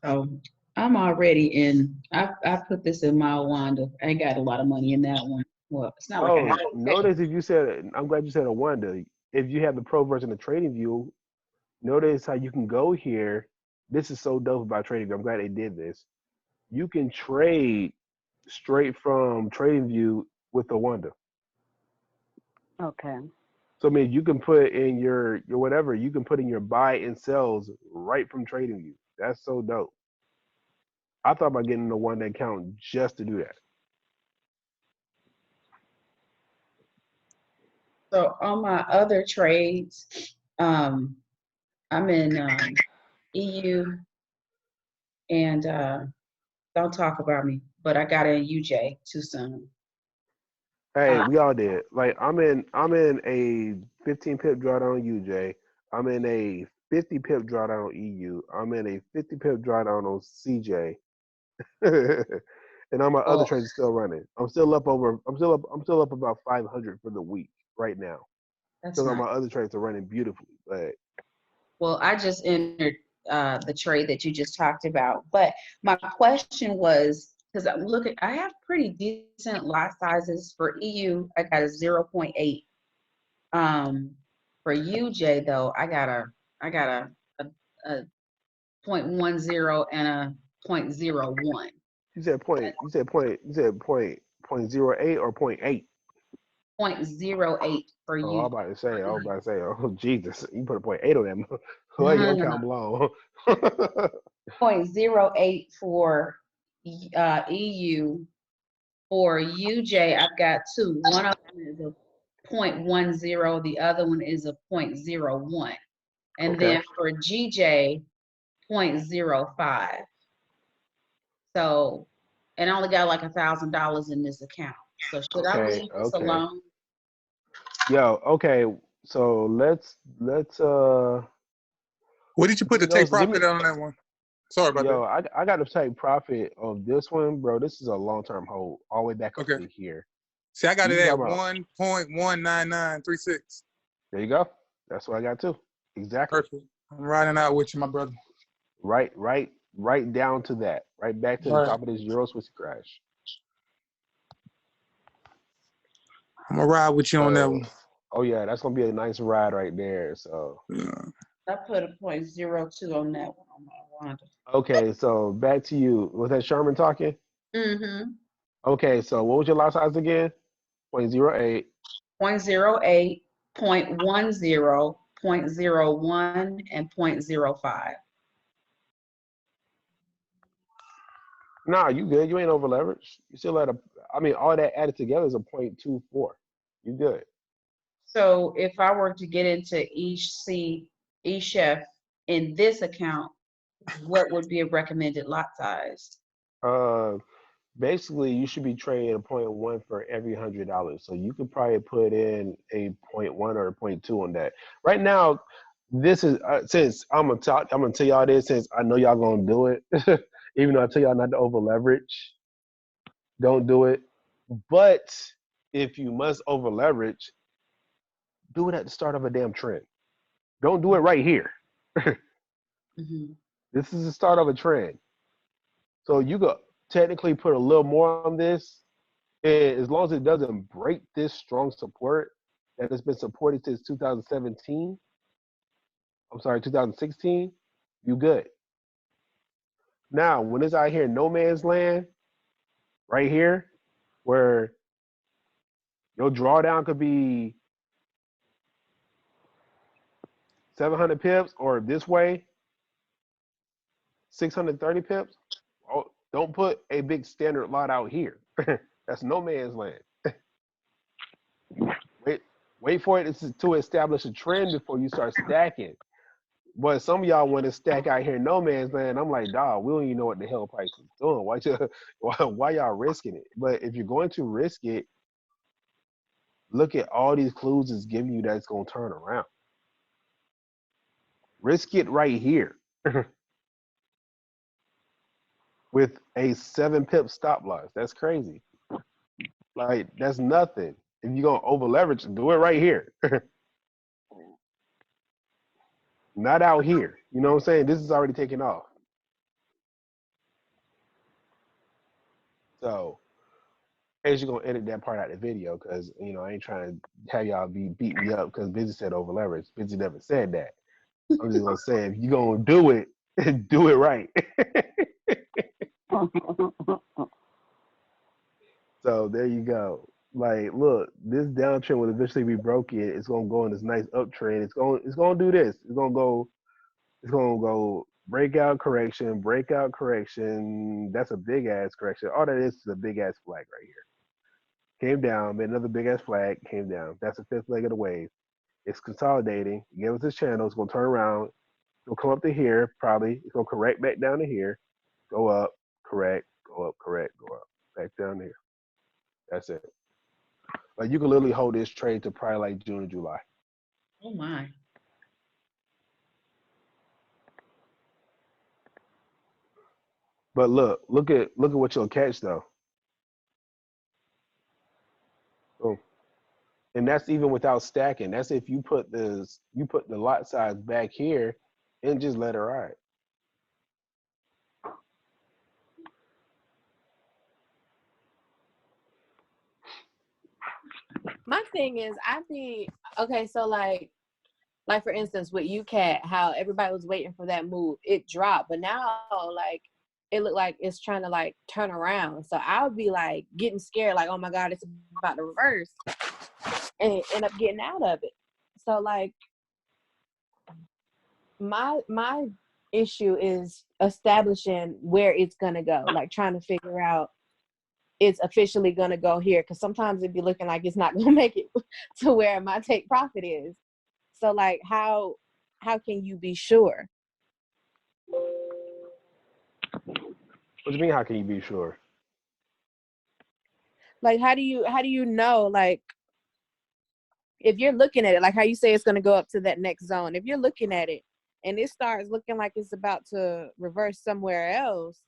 So I'm already in. I put this in my Wanda. I ain't got a lot of money in that one. Well, it's not like I Oh, have. notice if you said, I'm glad you said a wonder. If you have the pro version of Trading View, notice how you can go here. This is so dope about Trading View. I'm glad they did this. You can trade straight from Trading View with the wonder. Okay. So I mean, you can put in your whatever. You can put in your buy and sells right from Trading View. That's so dope. I thought about getting the one account just to do that. So on my other trades, I'm in EU and don't talk about me, but I got in UJ too soon. Hey, we all did. Like I'm in a 15 pip drawdown UJ. I'm in a 50 pip drawdown on EU. I'm in a 50 pip drawdown on CJ. And all my other Well, trades are still running. I'm still up about 500 for the week right now. that's Because all nice. my other trades are running beautifully. But Well, I just entered the trade that you just talked about. But my question was, because I'm looking, I have pretty decent lot sizes for EU. I got a 0.8. For UJ though, I got a 0.10 and a 0.01. you said point 0.08 or 0.8. 0.08 for Oh, I was you. about to say, oh Jesus, you put a 0.8 on that. No, Well, your no, no, account blown. 0.08 for EU. For UJ, I've got two. One of them is a 0.10, the other one is a 0.01. And Okay. then for GJ, 0.05. So, and I only got like $1,000 in this account. So should I Okay. leave this Okay. alone? Yo. Okay. So let's What did you put give the me take those. Give me. profit on that one? Sorry about Yo, that. I got to take profit on this one, bro. This is a long term hold, all the way back up Okay. to here. See, I got You it at talking about? 1.19936. There you go. That's what I got too. Exactly. Perfect. I'm riding out with you, my brother. Right down to that. Right back to the All right. top of this Euro Swiss crash. I'm gonna ride with you on that one. Oh yeah, that's gonna be a nice ride right there. So. Yeah. I put a 0.02 on that one on my Wanda. Okay, so back to you. Was that Sherman talking? Mm-hmm. Okay, so what was your lot size again? 0.08. 0.08, 0.10, 0.01, and 0.05. Nah, you good. You ain't over leveraged. You still at all that added together is a 0.24. You good. So if I were to get into eChef in this account, what would be a recommended lot size? Uh, basically, you should be trading a 0.1 for every $100. So you could probably put in a 0.1 or a 0.2 on that. Right now, this is since I'm gonna tell y'all this since I know y'all gonna do it. Even though I tell y'all not to over leverage, don't do it. But if you must over leverage, do it at the start of a damn trend. Don't do it right here. Mm-hmm. This is the start of a trend. So you could technically put a little more on this. And as long as it doesn't break this strong support that has been supported since 2017, 2016, you good. Now, when it's out here no man's land, right here, where your drawdown could be 700 pips or this way, 630 pips. Oh, don't put a big standard lot out here. That's no man's land. Wait for it to establish a trend before you start stacking. But some of y'all want to stack out here in no man's land. I'm like, dog, we don't even know what the hell price is doing. Why y'all risking it? But if you're going to risk it, look at all these clues it's giving you that's going to turn around. Risk it right here with a 7 pip stop loss. That's crazy. Like, that's nothing. If you're going to over leverage, do it right here. Not out here. You know what I'm saying? This is already taken off. So, as you're going to edit that part out of the video, because, you know, I ain't trying to have y'all beat me up because Busy said over leverage. Busy never said that. I'm just going to say, if you're going to do it, do it right. So there you go. Like, look, this downtrend will eventually be broken. It's gonna go in this nice uptrend. It's gonna do this. It's gonna go breakout correction. That's a big ass correction. All that is a big ass flag right here. Came down, made another big ass flag, came down. That's the fifth leg of the wave. It's consolidating. Give us this channel. It's gonna turn around. It'll come up to here, probably. It's gonna correct back down to here. Go up, correct, go up, correct, go up. Back down here. That's it. Like, you can literally hold this trade to probably like June or July. Oh my. But look at what you'll catch though. Oh. And that's even without stacking. That's if you put the lot size back here and just let it ride. My thing is, I think, okay, so like for instance with UCAT, how everybody was waiting for that move, it dropped, but now like it looked like it's trying to like turn around. So I would be like getting scared, like, oh my God, it's about to reverse, and end up getting out of it. So like my issue is establishing where it's gonna go, like trying to figure out it's officially gonna go here, because sometimes it'd be looking like it's not gonna make it to where my take profit is. So like how can you be sure? What do you mean, how can you be sure? Like how do you know, like if you're looking at it, like how you say it's gonna go up to that next zone, if you're looking at it and it starts looking like it's about to reverse somewhere else,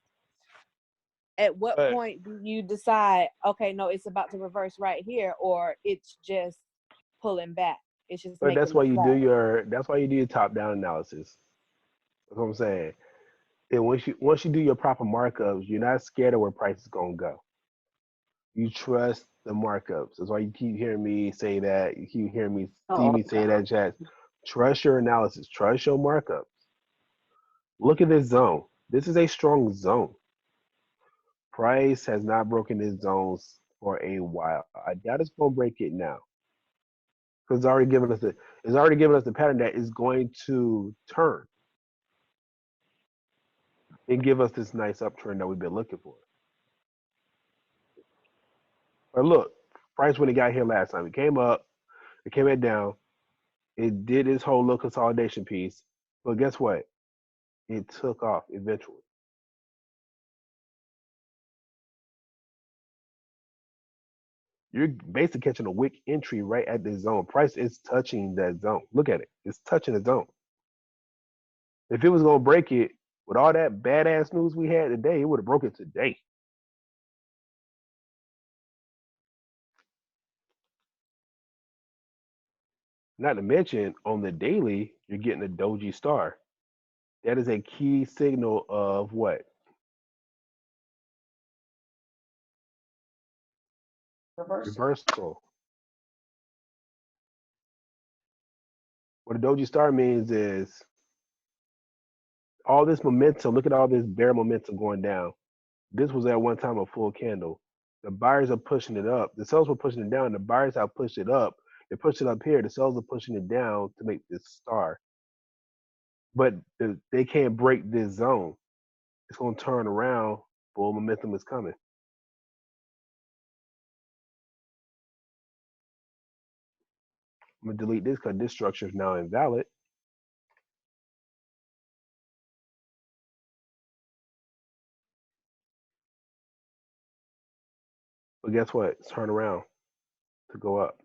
at what point do you decide, okay, no, it's about to reverse right here, or it's just pulling back? It's just But making that's why you do flag. your top down analysis. That's what I'm saying. And once you do your proper markups, you're not scared of where price is gonna go. You trust the markups. That's why you keep hearing me say that. You keep hearing me see me say that, chat. Trust your analysis. Trust your markups. Look at this zone. This is a strong zone. Price has not broken these zones for a while. I doubt it's gonna break it now. Because it's already given us the pattern that is going to turn and give us this nice uptrend that we've been looking for. But look, price when it got here last time, it came up, it came back down, it did its whole little consolidation piece, but guess what? It took off eventually. You're basically catching a wick entry right at the zone. Price is touching that zone. Look at it. It's touching the zone. If it was gonna break it with all that badass news we had today, it would have broke it today. Not to mention, on the daily, you're getting a doji star. That is a key signal of what? Reversal. What a doji star means is all this momentum. Look at all this bear momentum going down. This was at one time a full candle. The buyers are pushing it up. The sellers were pushing it down. The buyers have pushed it up. They pushed it up here. The sellers are pushing it down to make this star. but they can't break this zone. It's going to turn around. Bull momentum is coming. I'm going to delete this because this structure is now invalid. But guess what? It's turned around to go up.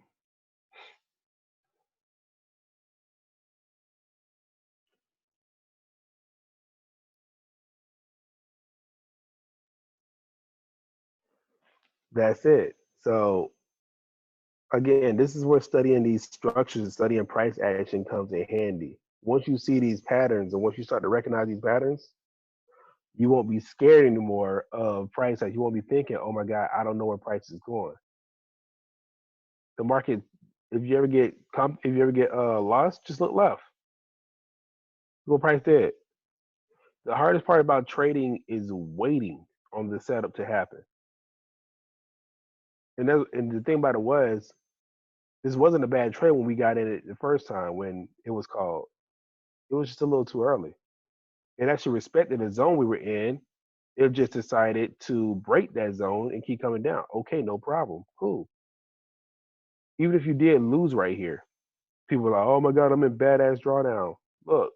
That's it. So again, this is where studying these structures and studying price action comes in handy. Once you see these patterns and once you start to recognize these patterns, you won't be scared anymore of price action. You won't be thinking, "Oh my God, I don't know where price is going." The market, if you ever get lost, just look left. Go price did. The hardest part about trading is waiting on the setup to happen. And the thing about it was, this wasn't a bad trade when we got in it the first time when it was called. It was just a little too early. It actually respected the zone we were in. It just decided to break that zone and keep coming down. Okay, no problem. Cool. Even if you did lose right here, people were like, "Oh my God, I'm in badass drawdown." Look,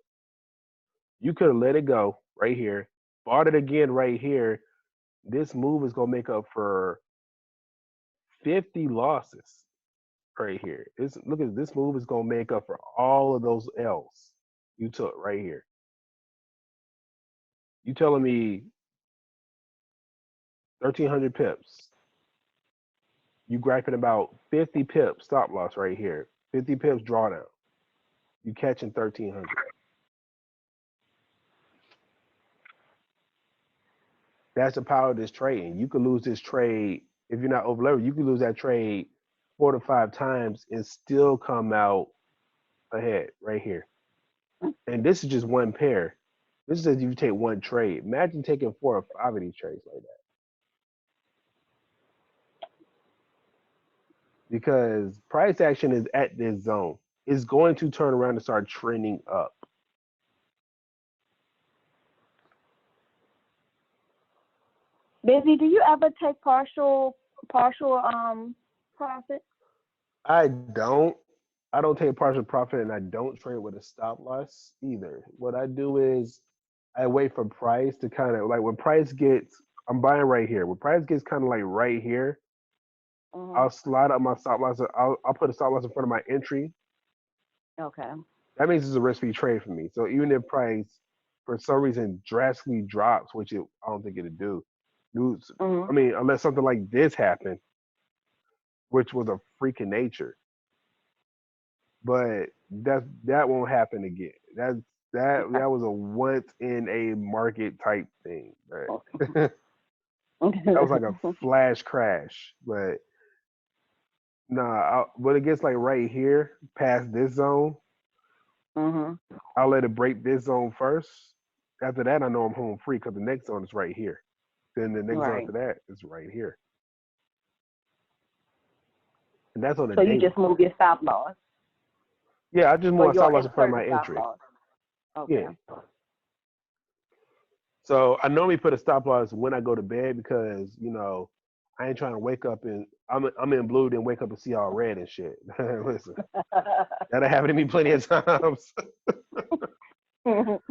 you could have let it go right here, bought it again right here. This move is gonna make up for 50 losses right here. Look at this move is gonna make up for all of those L's you took right here. You telling me 1,300 pips? You griping about 50 pips stop loss right here, 50 pips drawdown. You catching 1,300. That's the power of this trading. You could lose this trade if you're not over leveraged. You could lose that trade 4 to 5 times and still come out ahead right here. And this is just one pair. This is if you take one trade. Imagine taking 4 or 5 of these trades like that. Because price action is at this zone. It's going to turn around and start trending up. Busy, do you ever take partial profit? I don't take partial profit and I don't trade with a stop loss either. What I do is I wait for price to kind of like when price gets, I'm buying right here. When price gets kind of like right here, I'll slide up my stop loss. I'll put a stop loss in front of my entry. Okay. That means it's a risk-free trade for me. So even if price for some reason drastically drops, which I don't think it'll do. I mean, unless something like this happened, which was a freak of nature. But that won't happen again. That was a once in a market type thing. Right? That was like a flash crash. But nah, when it gets like right here past this zone, I'll let it break this zone first. After that, I know I'm home free because the next zone is right here. Then the next zone after that is right here. And that's on the So daily. you just move your stop loss. Yeah, I just move my stop loss in front of my entry. Okay. Yeah. So I normally put a stop loss when I go to bed because I ain't trying to wake up and I'm in blue then wake up and see all red and shit. Listen, that'll happen to me plenty of times. I'm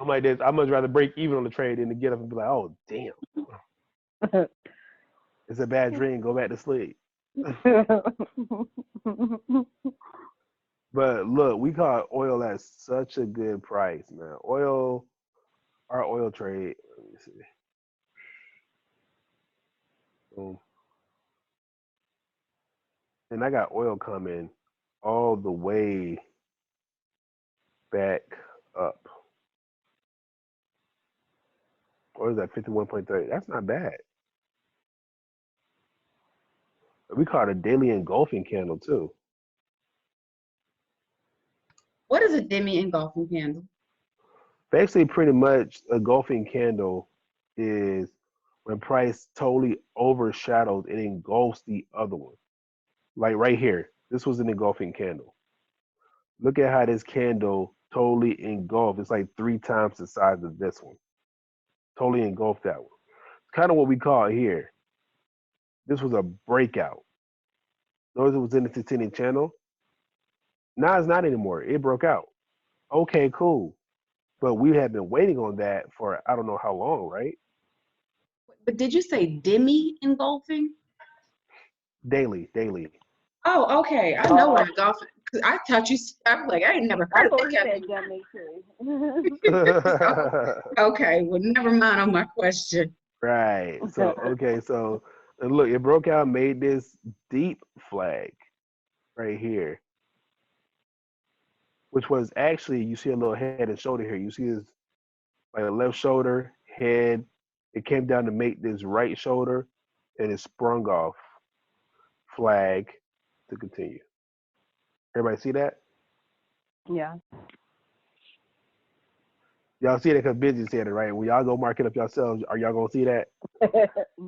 like this. I much rather break even on the trade than to get up and be like, "Oh damn, it's a bad dream. Go back to sleep." But look, we caught oil at such a good price, man. Our oil trade. Let me see. Boom. And I got oil coming all the way back up. Or is that 51.30? That's not bad. We caught a daily engulfing candle too. What is a demi engulfing candle? Basically, pretty much a engulfing candle is when price totally overshadows and engulfs the other one. Like right here, this was an engulfing candle. Look at how this candle totally engulfed. It's like 3 times the size of this one. Totally engulfed that one. It's kind of what we call it here. This was a breakout. Notice it was in the descending channel. Now it's not anymore. It broke out. Okay, cool. But we have been waiting on that for I don't know how long, right? But did you say demi engulfing? Daily. Oh, okay. I know what engulfing. I thought you. I'm like, I ain't never I heard of thought he that. said Jimmy too. Okay, well, never mind on my question. Right. So and look, it broke out, made this deep flag right here, which was actually you see a little head and shoulder here. You see this like left shoulder, head. It came down to make this right shoulder, and it sprung off. Flag to continue. Everybody see that? Yeah. Y'all see that because Busy said it, right? When y'all go mark it up yourselves, are y'all gonna see that?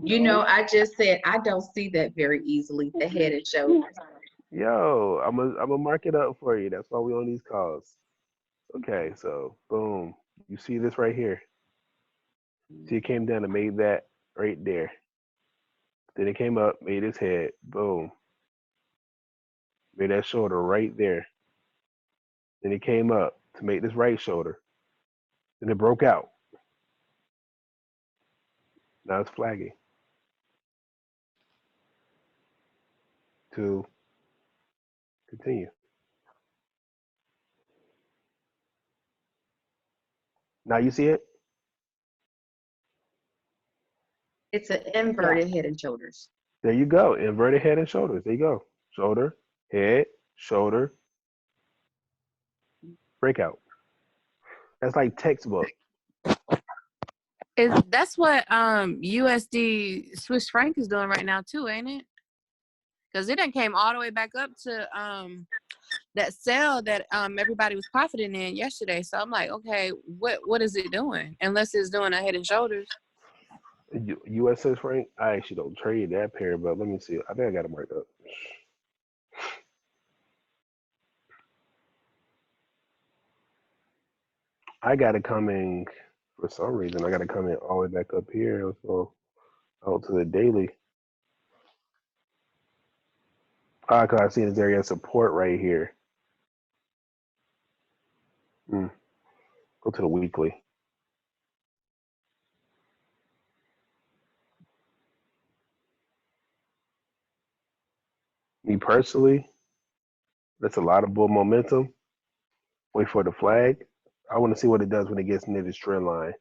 You know, I just said I don't see that very easily. The head and shoulders. Yo, I'm gonna mark it up for you. That's why we on these calls. Okay, so boom. You see this right here. See, it came down and made that right there. Then it came up, made his head. Boom. Made that shoulder right there. Then it came up to make this right shoulder. Then it broke out. Now it's flagging. To continue. Now you see it? It's an inverted head and shoulders. There you go. Inverted head and shoulders. There you go. Shoulder, head, shoulder, breakout. That's like textbook. That's what USD Swiss franc is doing right now too, ain't it? Because it done came all the way back up to that sell that everybody was profiting in yesterday. So I'm like, okay, what is it doing? Unless it's doing a head and shoulders. USS franc. I actually don't trade that pair, but let me see. I think I got it marked up. I got it coming for some reason. I got it coming all the way back up here. So out to the daily. Cause I see this area of support right here. Go to the weekly. Me personally, that's a lot of bull momentum. Wait for the flag. I want to see what it does when it gets near this trend line.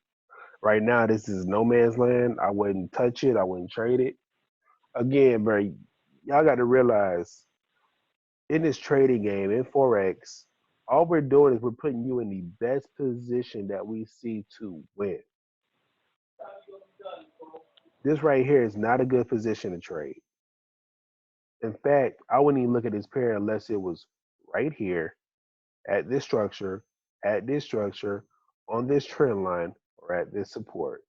Right now, this is no man's land. I wouldn't touch it. I wouldn't trade it. Again, bro, y'all got to realize in this trading game, in Forex, all we're doing is we're putting you in the best position that we see to win. This right here is not a good position to trade. In fact, I wouldn't even look at this pair unless it was right here at this structure, on this trend line, or at this support.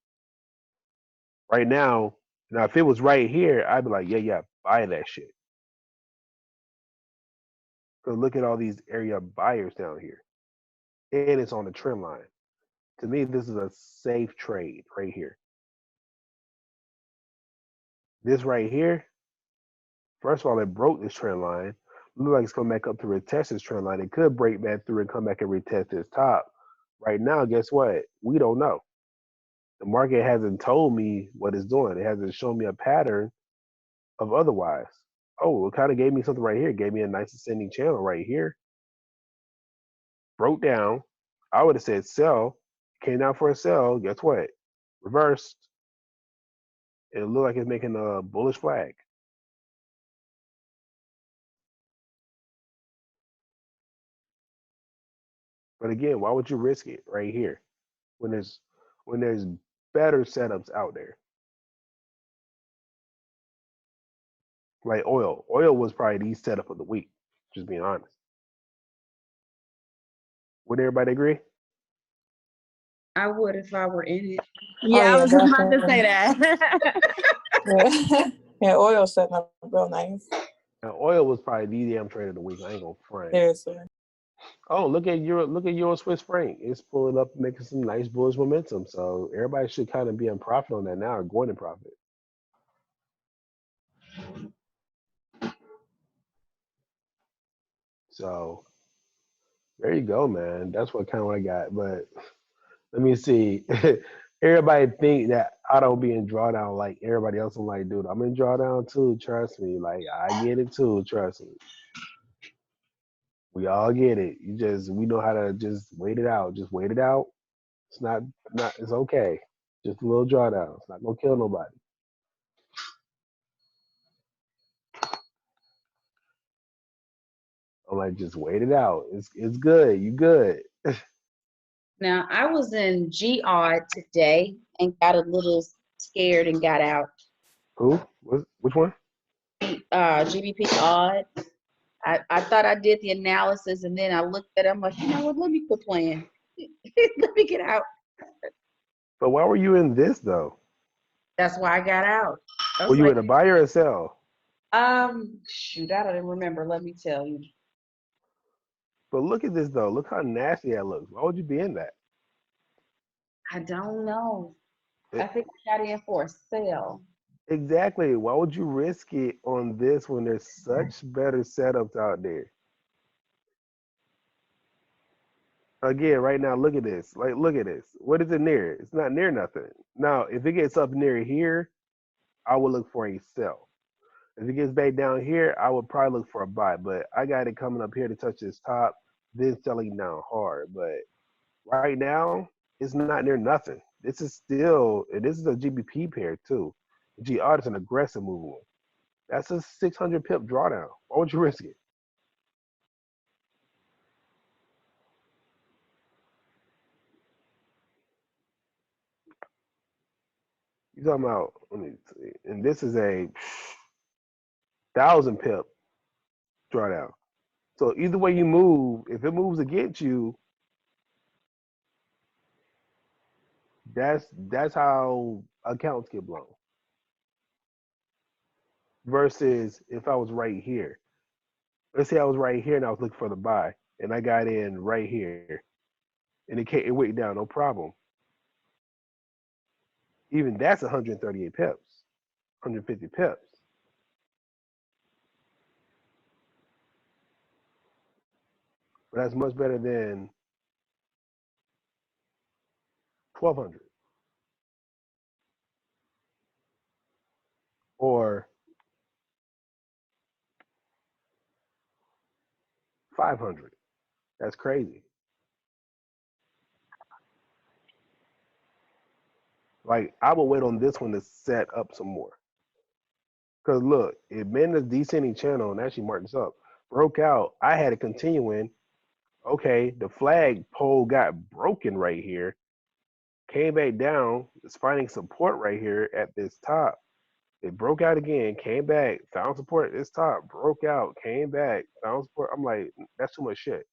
Right now, if it was right here, I'd be like, yeah, buy that shit. So look at all these area buyers down here. And it's on the trend line. To me, this is a safe trade right here. This right here, first of all, it broke this trend line. Looks like it's coming back up to retest this trend line. It could break back through and come back and retest this top. Right now, guess what? We don't know. The market hasn't told me what it's doing. It hasn't shown me a pattern of otherwise. Oh, it kind of gave me something right here. It gave me a nice ascending channel right here. Broke down. I would have said sell. Came down for a sell. Guess what? Reversed. It looked like it's making a bullish flag. But again, why would you risk it right here when there's better setups out there? Like oil. Oil was probably the setup of the week, just being honest. Would everybody agree? I would if I were in it. Yeah, I was just about to say definitely. that. Yeah, oil setting up real nice. Now, oil was probably the damn trade of the week. I ain't gonna front. Seriously. Oh, look at your Swiss franc. It's pulling up, making some nice bullish momentum. So everybody should kind of be in profit on that now, or going in profit. So there you go, man. That's what kind of what I got. But let me see. Everybody think that I don't be in drawdown like everybody else. I'm like, dude, I'm in drawdown too. Trust me. Like I get it too. Trust me. We all get it. We know how to just wait it out. Just wait it out. It's not. It's okay. Just a little drawdown. It's not gonna kill nobody. I'm like, just wait it out. It's good. You good. Now, I was in G-Odd today and got a little scared and got out. Who? Which one? GBP Odd. I thought I did the analysis and then I looked at it. I'm like, you know what? Let me quit playing. Let me get out. But why were you in this though? That's why I got out. I Were was you like, in a buy or a sell? shoot, I don't even remember. Let me tell you. But look at this though. Look how nasty that looks. Why would you be in that? I don't know. I It, think I got in for a sale. exactly. Why would you risk it on this when there's such better setups out there? Again, right now, look at this. Like, look at this. What is it near? It's not near nothing. Now, if it gets up near here, I would look for a sell. If it gets back down here, I would probably look for a buy. But I got it coming up here to touch this top, then selling down hard. But right now, it's not near nothing. This is still, and this is a GBP pair too. GR is an aggressive move one. That's a 600 pip drawdown. Why would you risk it? You talking about? Let me see. And this is a 1,000 pip drawdown. So either way you move, if it moves against you, that's how accounts get blown. Versus if I was right here. Let's say I was right here and I was looking for the buy, and I got in right here, and it went down, no problem. Even that's 138 pips, 150 pips. But that's much better than 1,200 or 500. That's crazy. Like I would wait on this one to set up some more. Cause look, it been a descending channel and actually marked this up. Broke out. I had it continuing. Okay, the flag pole got broken right here. Came back down. It's finding support right here at this top. It broke out again. Came back. Found support at this top. Broke out. Came back. Found support. I'm like, that's too much shit.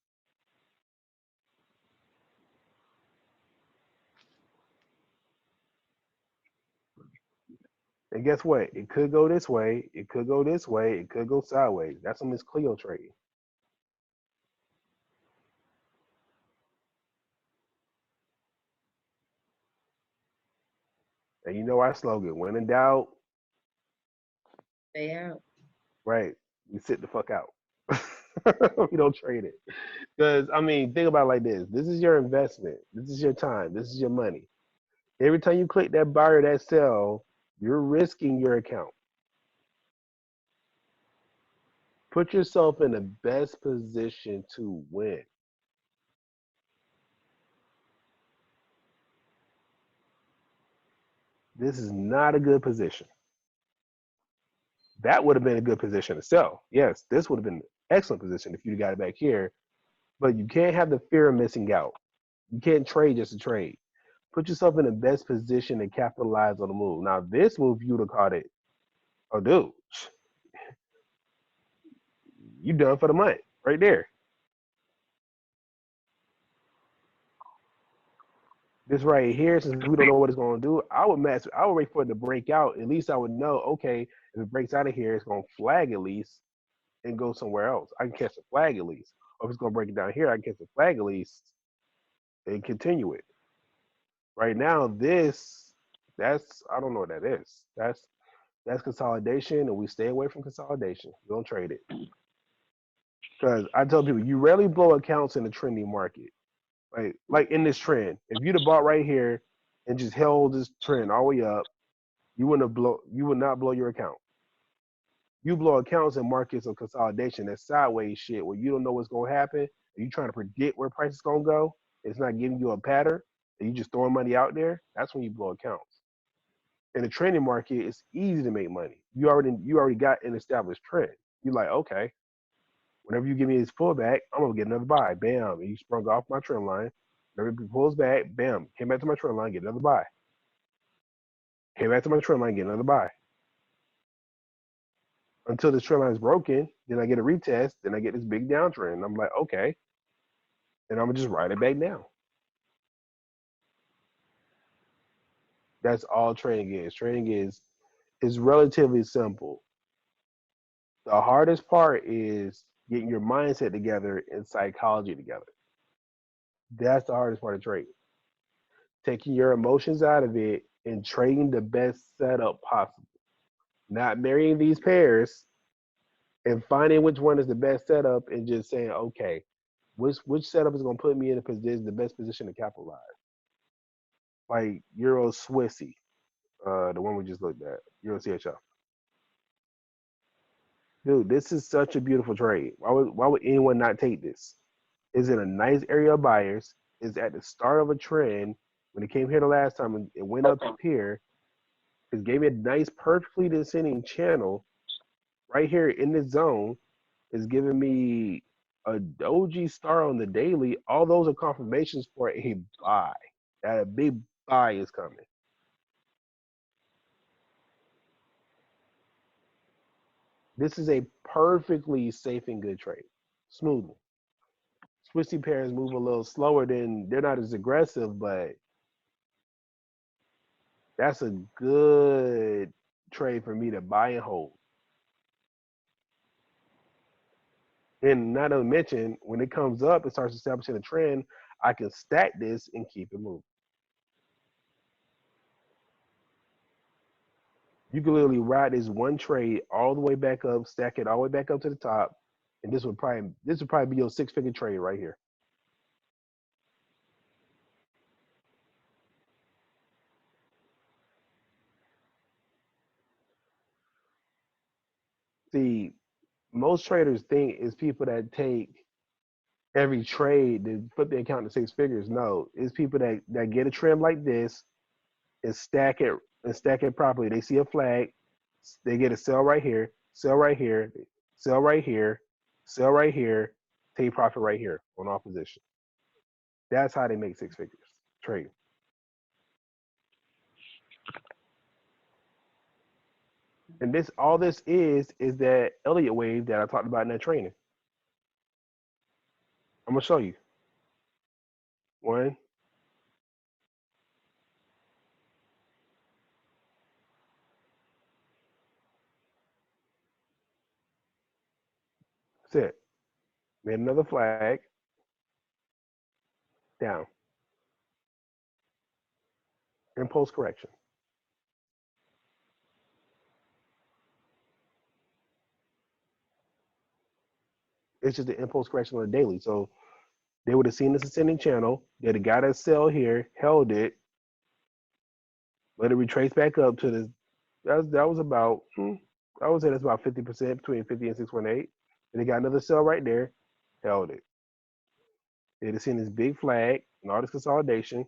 And guess what? It could go this way. It could go this way. It could go sideways. That's some Miss Cleo trading. And you know our slogan: when in doubt, Stay out. right? We sit the fuck out. We don't trade it. Because I mean, think about it like this: this is your investment. This is your time. This is your money. Every time you click that buy or that sell, you're risking your account. Put yourself in the best position to win. This is not a good position. That would have been a good position to sell. Yes, this would have been an excellent position if you'd got it back here. But you can't have the fear of missing out. You can't trade just to trade. Put yourself in the best position to capitalize on the move. Now, this move, you would have caught it. Oh, dude, you done for the month right there. This right here, since we don't know what it's going to do, I would wait for it to break out. At least I would know, okay, if it breaks out of here, it's going to flag at least and go somewhere else. I can catch the flag at least. Or if it's gonna break it down here, I can catch the flag at least and continue it. Right now, that's I don't know what that is. That's consolidation, and we stay away from consolidation. We don't trade it because I tell people you rarely blow accounts in the trending market. Like in this trend, if you'd have bought right here and just held this trend all the way up, you would not blow your account. You blow accounts in markets of consolidation, that's sideways shit where you don't know what's gonna happen, and you trying to predict where price is gonna go. It's not giving you a pattern, and you just throwing money out there. That's when you blow accounts. In the trending market, it's easy to make money. You already got an established trend. You're like, okay, whenever you give me this pullback, I'm gonna get another buy. Bam, and you sprung off my trend line. Whenever it pulls back, bam, came back to my trend line, get another buy. Came back to my trend line, get another buy. Until this trend line is broken, then I get a retest, then I get this big downtrend. I'm like, okay, and I'm gonna just ride it back down. That's all trading is. Trading is relatively simple. The hardest part is getting your mindset together and psychology together. That's the hardest part of trading. Taking your emotions out of it and trading the best setup possible. Not marrying these pairs and finding which one is the best setup and just saying, okay, which setup is going to put me in a position, the best position to capitalize. Like Euro Swissy, the one we just looked at, Euro CHF. Dude, this is such a beautiful trade. Why would anyone not take this? Is in a nice area of buyers. Is at the start of a trend. When it came here the last time, and it went up here. It gave me a nice, perfectly descending channel right here in this zone. Is giving me a doji star on the daily. All those are confirmations for a buy. That a big buy is coming. This is a perfectly safe and good trade. Smooth one. Swissy pairs move a little slower than they're not as aggressive, but that's a good trade for me to buy and hold. And not to mention, when it comes up, it starts establishing a trend. I can stack this and keep it moving. You can literally ride this one trade all the way back up, stack it all the way back up to the top, and this would probably be your six-figure trade right here. See, most traders think it's people that take every trade to put their account to six figures. No, it's people that get a trend like this and stack it properly. They see a flag, they get a sell right here, sell right here, sell right here, sell right here, take profit right here on all position. That's how they make six figures trade. And all this is that Elliott wave that I talked about in that training. I'm gonna show you. One, that's it. Made another flag, down, impulse correction. It's just the impulse correction on the daily. So they would have seen this ascending channel. They got a sell here, held it, let it retrace back up to this. That was about, I would say that's about 50%, between 50 and 618. And they got another sell right there, held it. They'd have seen this big flag and all this consolidation.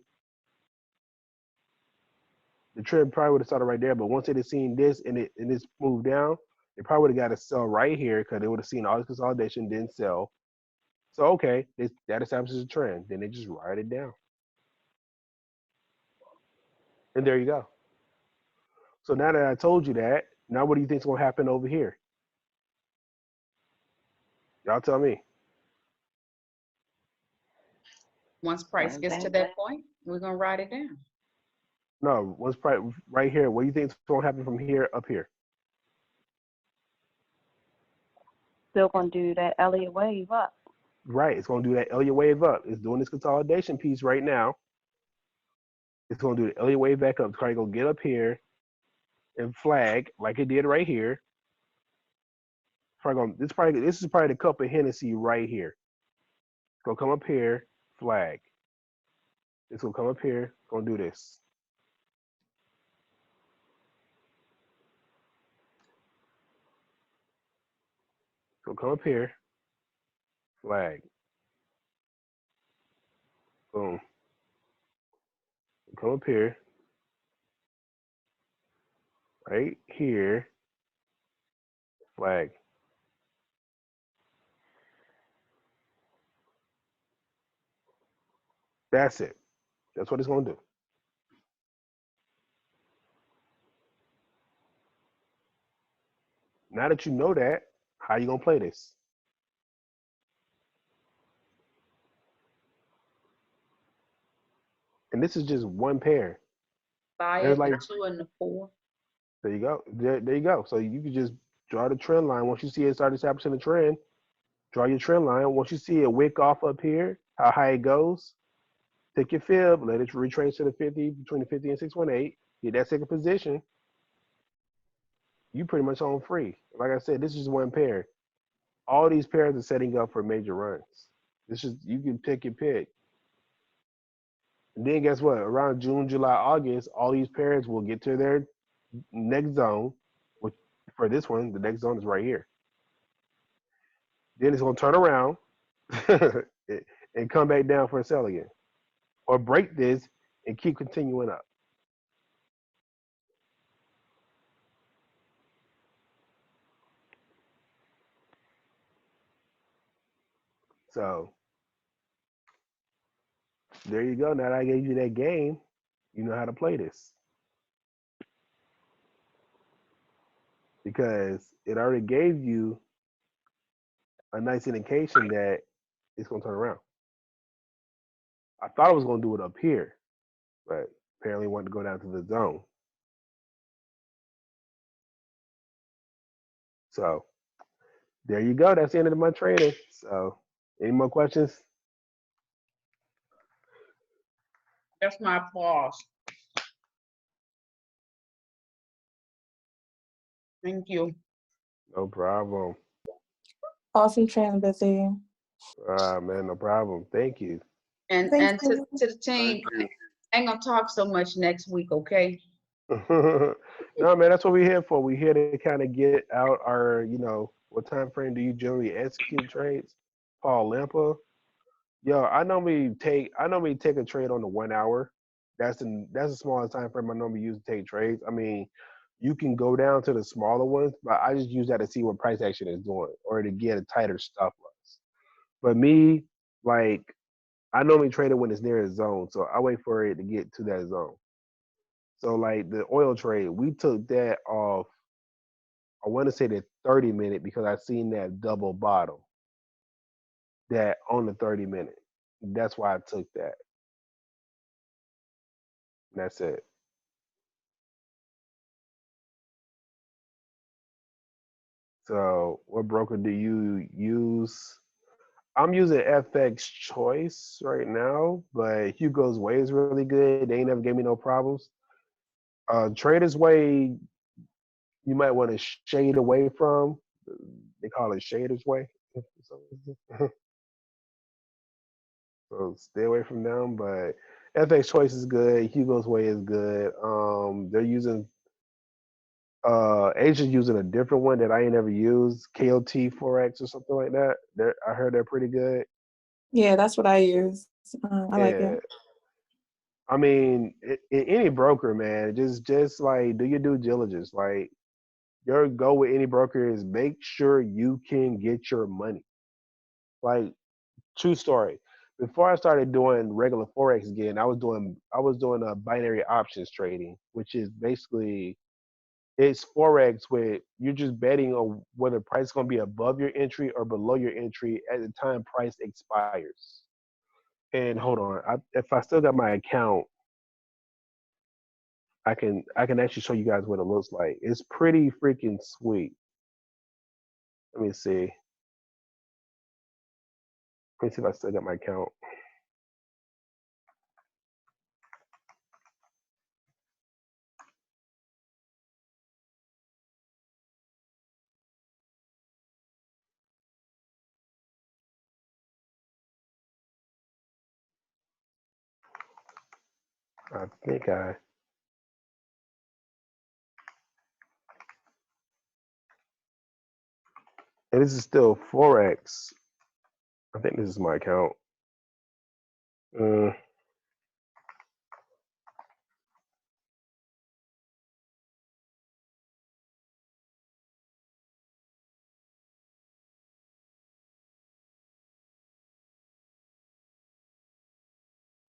The trend probably would have started right there, but once they'd have seen this and this moved down, they probably would have got a sell right here because they would have seen all this consolidation, then sell. So okay, that establishes a trend. Then they just ride it down. And there you go. So now that I told you that, now what do you think is going to happen over here? Y'all tell me. Once price gets to that point, we're gonna ride it down. No, what's right here? What do you think is going to happen from here up here? Still gonna do that Elliott wave up. Right. It's going to do that Elliott wave up. It's doing this consolidation piece right now. It's going to do the Elliott wave back up. It's probably going to get up here and flag like it did right here. This is probably the cup of Hennessy right here. It's going to come up here, flag. It's going to come up here, going to do this. So come up here, flag. Boom. Come up here, right here, flag. That's it. That's what it's going to do. Now that you know that, how you going to play this? And this is just one pair. Buy There's it, the like, 2 and the 4. there you go. There you go. So you can just draw the trend line. Once you see it start establishing the trend, draw your trend line. Once you see it wick off up here, how high it goes, take your fib, let it retrace to the 50, between the 50 and 618. Get that second position. You pretty much on free. Like I said, this is one pair. All these pairs are setting up for major runs. This is, you can pick your pick. And then guess what? Around June, July, August, all these pairs will get to their next zone. Which for this one, the next zone is right here. Then it's gonna turn around and come back down for a sell again, or break this and keep continuing up. So there you go. Now that I gave you that game, you know how to play this because it already gave you a nice indication that it's gonna turn around. I thought I was gonna do it up here, but apparently wanted to go down to the zone. So there you go. That's the end of my trading. So any more questions? That's my applause. Thank you. No problem. Awesome trans busy. Man, no problem. Thank you. And Thanks. to the team, I ain't gonna talk so much next week, okay? No, man, that's what we're here for. We're here to kind of get out our, what time frame do you generally execute trades? Paul Lampa. Yo, I normally take a trade on the 1 hour. That's the smallest time frame I normally use to take trades. I mean, you can go down to the smaller ones, but I just use that to see what price action is doing or to get a tighter stop loss. But me, like, I normally trade it when it's near a zone, so I wait for it to get to that zone. So like the oil trade, we took that off. I want to say the 30-minute because I seen that double bottom that on the 30-minute. That's why I took that. And that's it. So what broker do you use? I'm using FX Choice right now, but Hugo's Way is really good. They ain't never gave me no problems. Trader's Way, you might want to shade away from. They call it Shader's Way. So stay away from them. But FX Choice is good. Hugo's Way is good. They're using Asia's using a different one that I ain't ever used, KOT Forex or something like that. I heard they're pretty good. Yeah, that's what I use. I like Yeah. it. I mean, any broker, man, just like do your due diligence. Like your goal with any broker is make sure you can get your money. Like true story. Before I started doing regular forex again, I was doing a binary options trading, which is basically it's forex with you're just betting on whether price is going to be above your entry or below your entry at the time price expires. And hold on, if I still got my account, I can actually show you guys what it looks like. It's pretty freaking sweet. Let me see. Let me see if I still got my account. I think and this is still Forex. I think this is my account. Uh,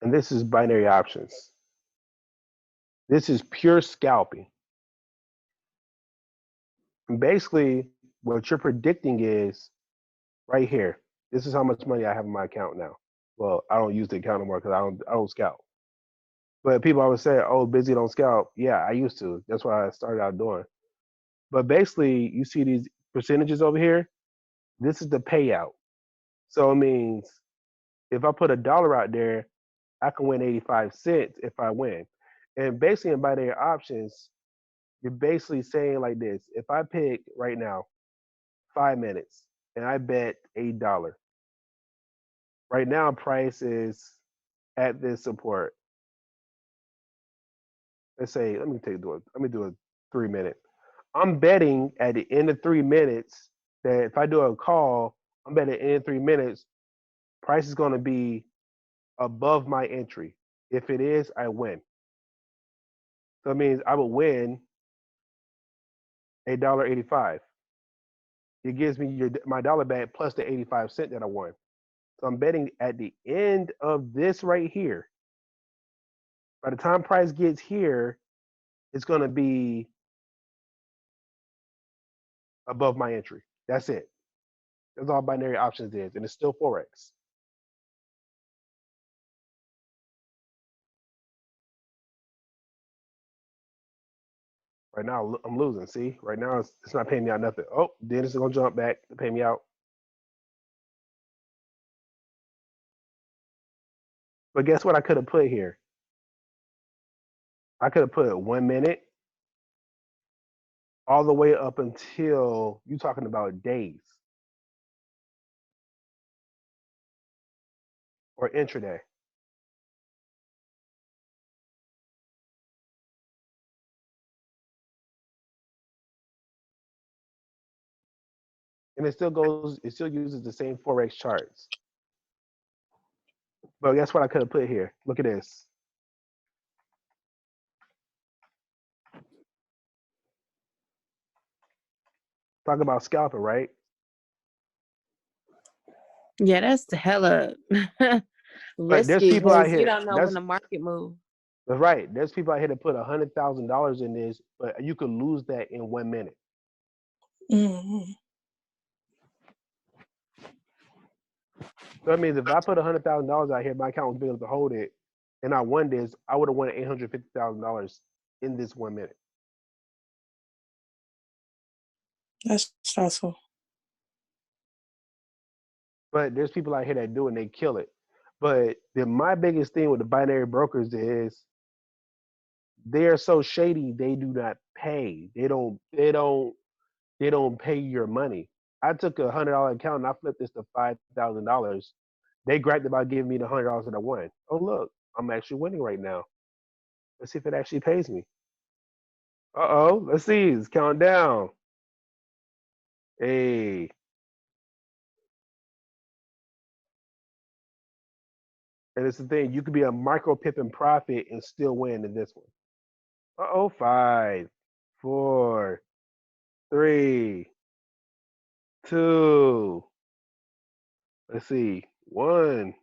and this is binary options. This is pure scalping. And basically, what you're predicting is right here. This is how much money I have in my account now. Well, I don't use the account anymore because I don't scalp. But people always say, "Oh, busy don't scalp." Yeah, I used to. That's what I started out doing. But basically, you see these percentages over here. This is the payout. So it means if I put $1 out there, I can win 85 cents if I win. And basically, in binary options, you're basically saying like this: if I pick right now 5 minutes and I bet $8, right now price is at this support. Let's say, let me do a 3 minute. I'm betting at the end of 3 minutes that if I do a call, I'm betting at the end of 3 minutes, price is going to be above my entry. If it is, I win. So it means I would win $1.85. It gives me my dollar back plus the 85 cent that I won. So I'm betting at the end of this right here. By the time price gets here, it's going to be above my entry. That's it. That's all binary options is, and it's still Forex. Right now, I'm losing. See, right now it's not paying me out nothing. Oh, then it's gonna jump back to pay me out. But guess what? I could have put here. I could have put 1 minute all the way up until you talking about days or intraday. And it still goes. It still uses the same Forex charts. But guess what? I could have put here. Look at this. Talk about scalping, right? Yeah, that's the hella But there's risky people out because you here. don't know when the market moves. That's right. There's people out here that put $100,000 in this, but you could lose that in 1 minute. Mm-hmm. So that means if I put $100,000 out here, my account was able to hold it, and I won this, I would have won $850,000 in this 1 minute. That's stressful. But there's people out here that do it and they kill it. But my biggest thing with the binary brokers is they are so shady. They do not pay. They don't. They don't pay your money. I took $100 account and I flipped this to $5,000. They grabbed about giving me the $100 that I won. Oh look, I'm actually winning right now. Let's see if it actually pays me. Uh-oh, let's see. It's counting down. Hey. And it's the thing, you could be a micro pip and profit and still win in this one. Uh-oh, 5, 4, 3, 2. Let's see. 1.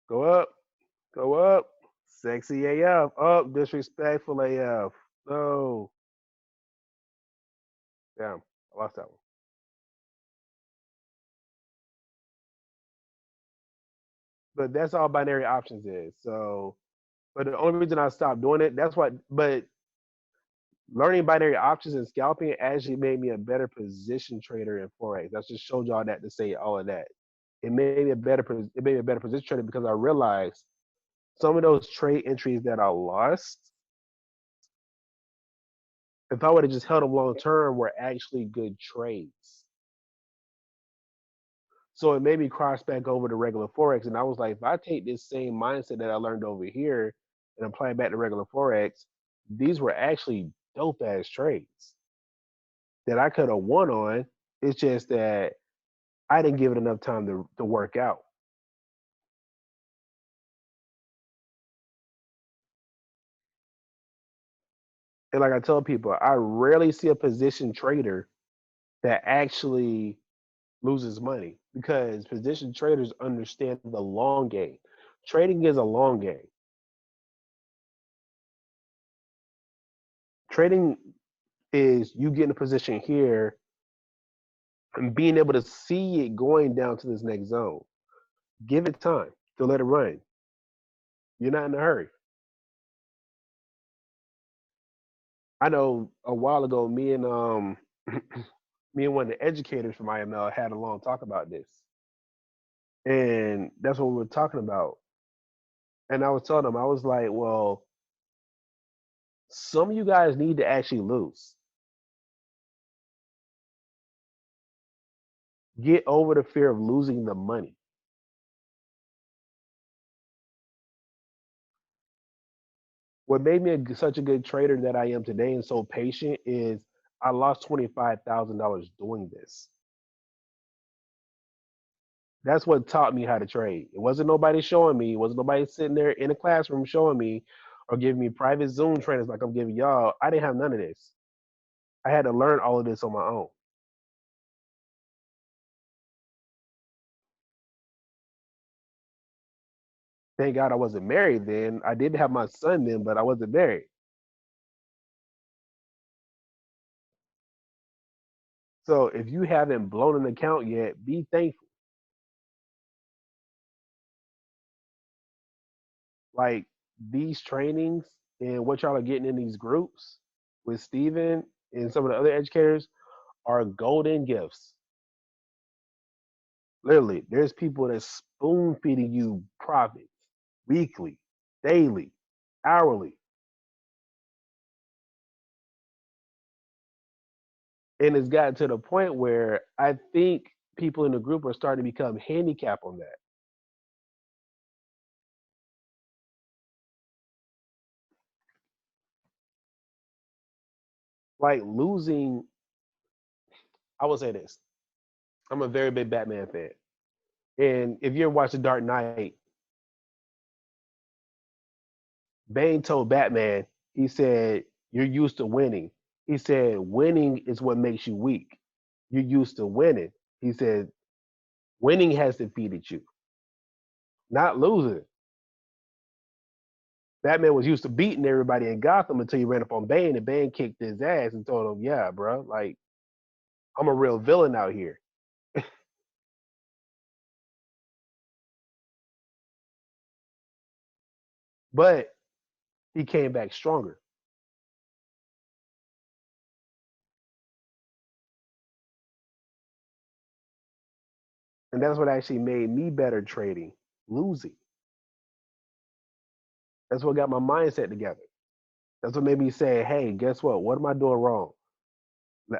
Go up. Go up. Sexy AF. Up. Disrespectful AF. No. Damn. I lost that one. But that's all binary options is. So, but the only reason I stopped doing it, that's why, but learning binary options and scalping actually made me a better position trader in Forex. I just showed y'all that to say all of that. it made me a better position trader because I realized some of those trade entries that I lost, if I would have just held them long term, were actually good trades. So it made me cross back over to regular forex, and I was like, if I take this same mindset that I learned over here and apply it back to regular forex, these were actually dope ass trades that I could have won on. It's just that I didn't give it enough time to work out. And like I tell people, I rarely see a position trader that actually loses money because position traders understand the long game. Trading is a long game. Trading is you get in a position here and being able to see it going down to this next zone. Give it time to let it run. You're not in a hurry. I know a while ago, me and me and one of the educators from IML had a long talk about this, and that's what we were talking about. And I was telling them, I was like, well, some of you guys need to actually lose. Get over the fear of losing the money. What made me such a good trader that I am today and so patient is I lost $25,000 doing this. That's what taught me how to trade. It wasn't nobody showing me. It wasn't nobody sitting there in a classroom showing me or giving me private Zoom trainings like I'm giving y'all. I didn't have none of this. I had to learn all of this on my own. Thank God I wasn't married then. I did have my son then, but I wasn't married. So if you haven't blown an account yet, be thankful. Like these trainings and what y'all are getting in these groups with Steven and some of the other educators are golden gifts. Literally, there's people that spoon feeding you profits weekly, daily, hourly. And it's gotten to the point where I think people in the group are starting to become handicapped on that. Like losing, I will say this. I'm a very big Batman fan. And if you ever watch The Dark Knight, Bane told Batman, he said, you're used to winning. He said, winning is what makes you weak. You're used to winning. He said, winning has defeated you, not losing. Batman was used to beating everybody in Gotham until he ran up on Bane, and Bane kicked his ass and told him, yeah, bro, like, I'm a real villain out here. But he came back stronger. And that's what actually made me better trading, losing. That's what got my mindset together. That's what made me say, hey, guess what? Am I doing wrong?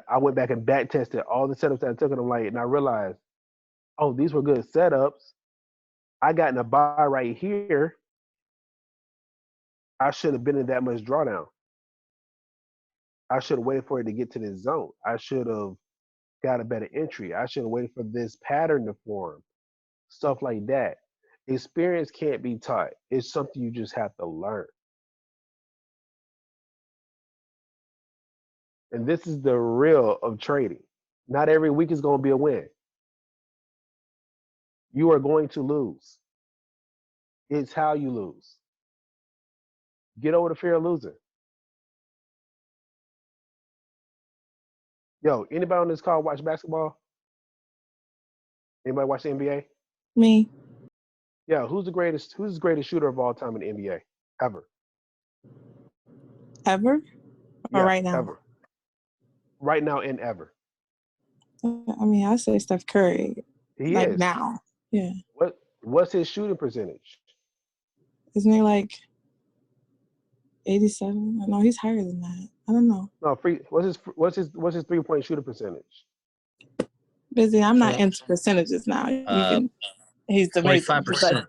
I went back and back tested all the setups that I took, and I'm like, and I realized, oh, these were good setups. I got in a buy right here. I should have been in that much drawdown. I should have waited for it to get to this zone. I should have got a better entry. I should have waited for this pattern to form. Stuff like that. Experience can't be taught. It's something you just have to learn. And this is the real of trading. Not every week is going to be a win. You are going to lose. It's how you lose. Get over the fear of losing. Yo, anybody on this call watch basketball? Anybody watch the NBA? Me. Yeah, who's the greatest shooter of all time in the NBA? Ever. Ever? Or Yeah, right now? ever. Right now and ever. I mean, I say Steph Curry. He Like is. now. Yeah. What's his shooting percentage? Isn't he like 87? No, he's higher than that. I don't know. No, what's his 3-point shooting percentage? Busy. I'm not Well, into percentages now. You can. He's amazing. 45%.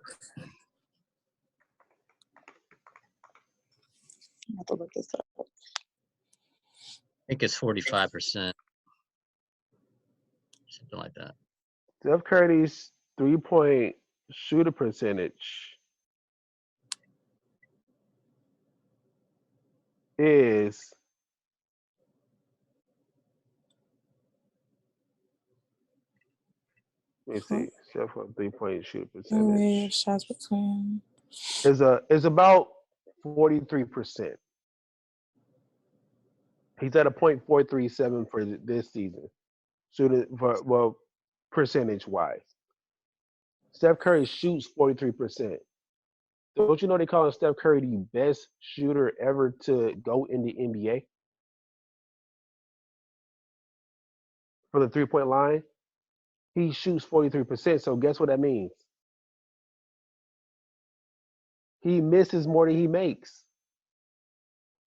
I have to look this up. I think it's 45%. Something like that. Steph Curry's 3-point shooter percentage is let me see. Steph 3-point shooter percentage Shots between is about 43%. He's at a .437 for this season, shooting for percentage wise. Steph Curry shoots 43%. Don't you know they call Steph Curry the best shooter ever to go in the NBA for the 3-point line? He shoots 43%. So guess what that means? He misses more than he makes.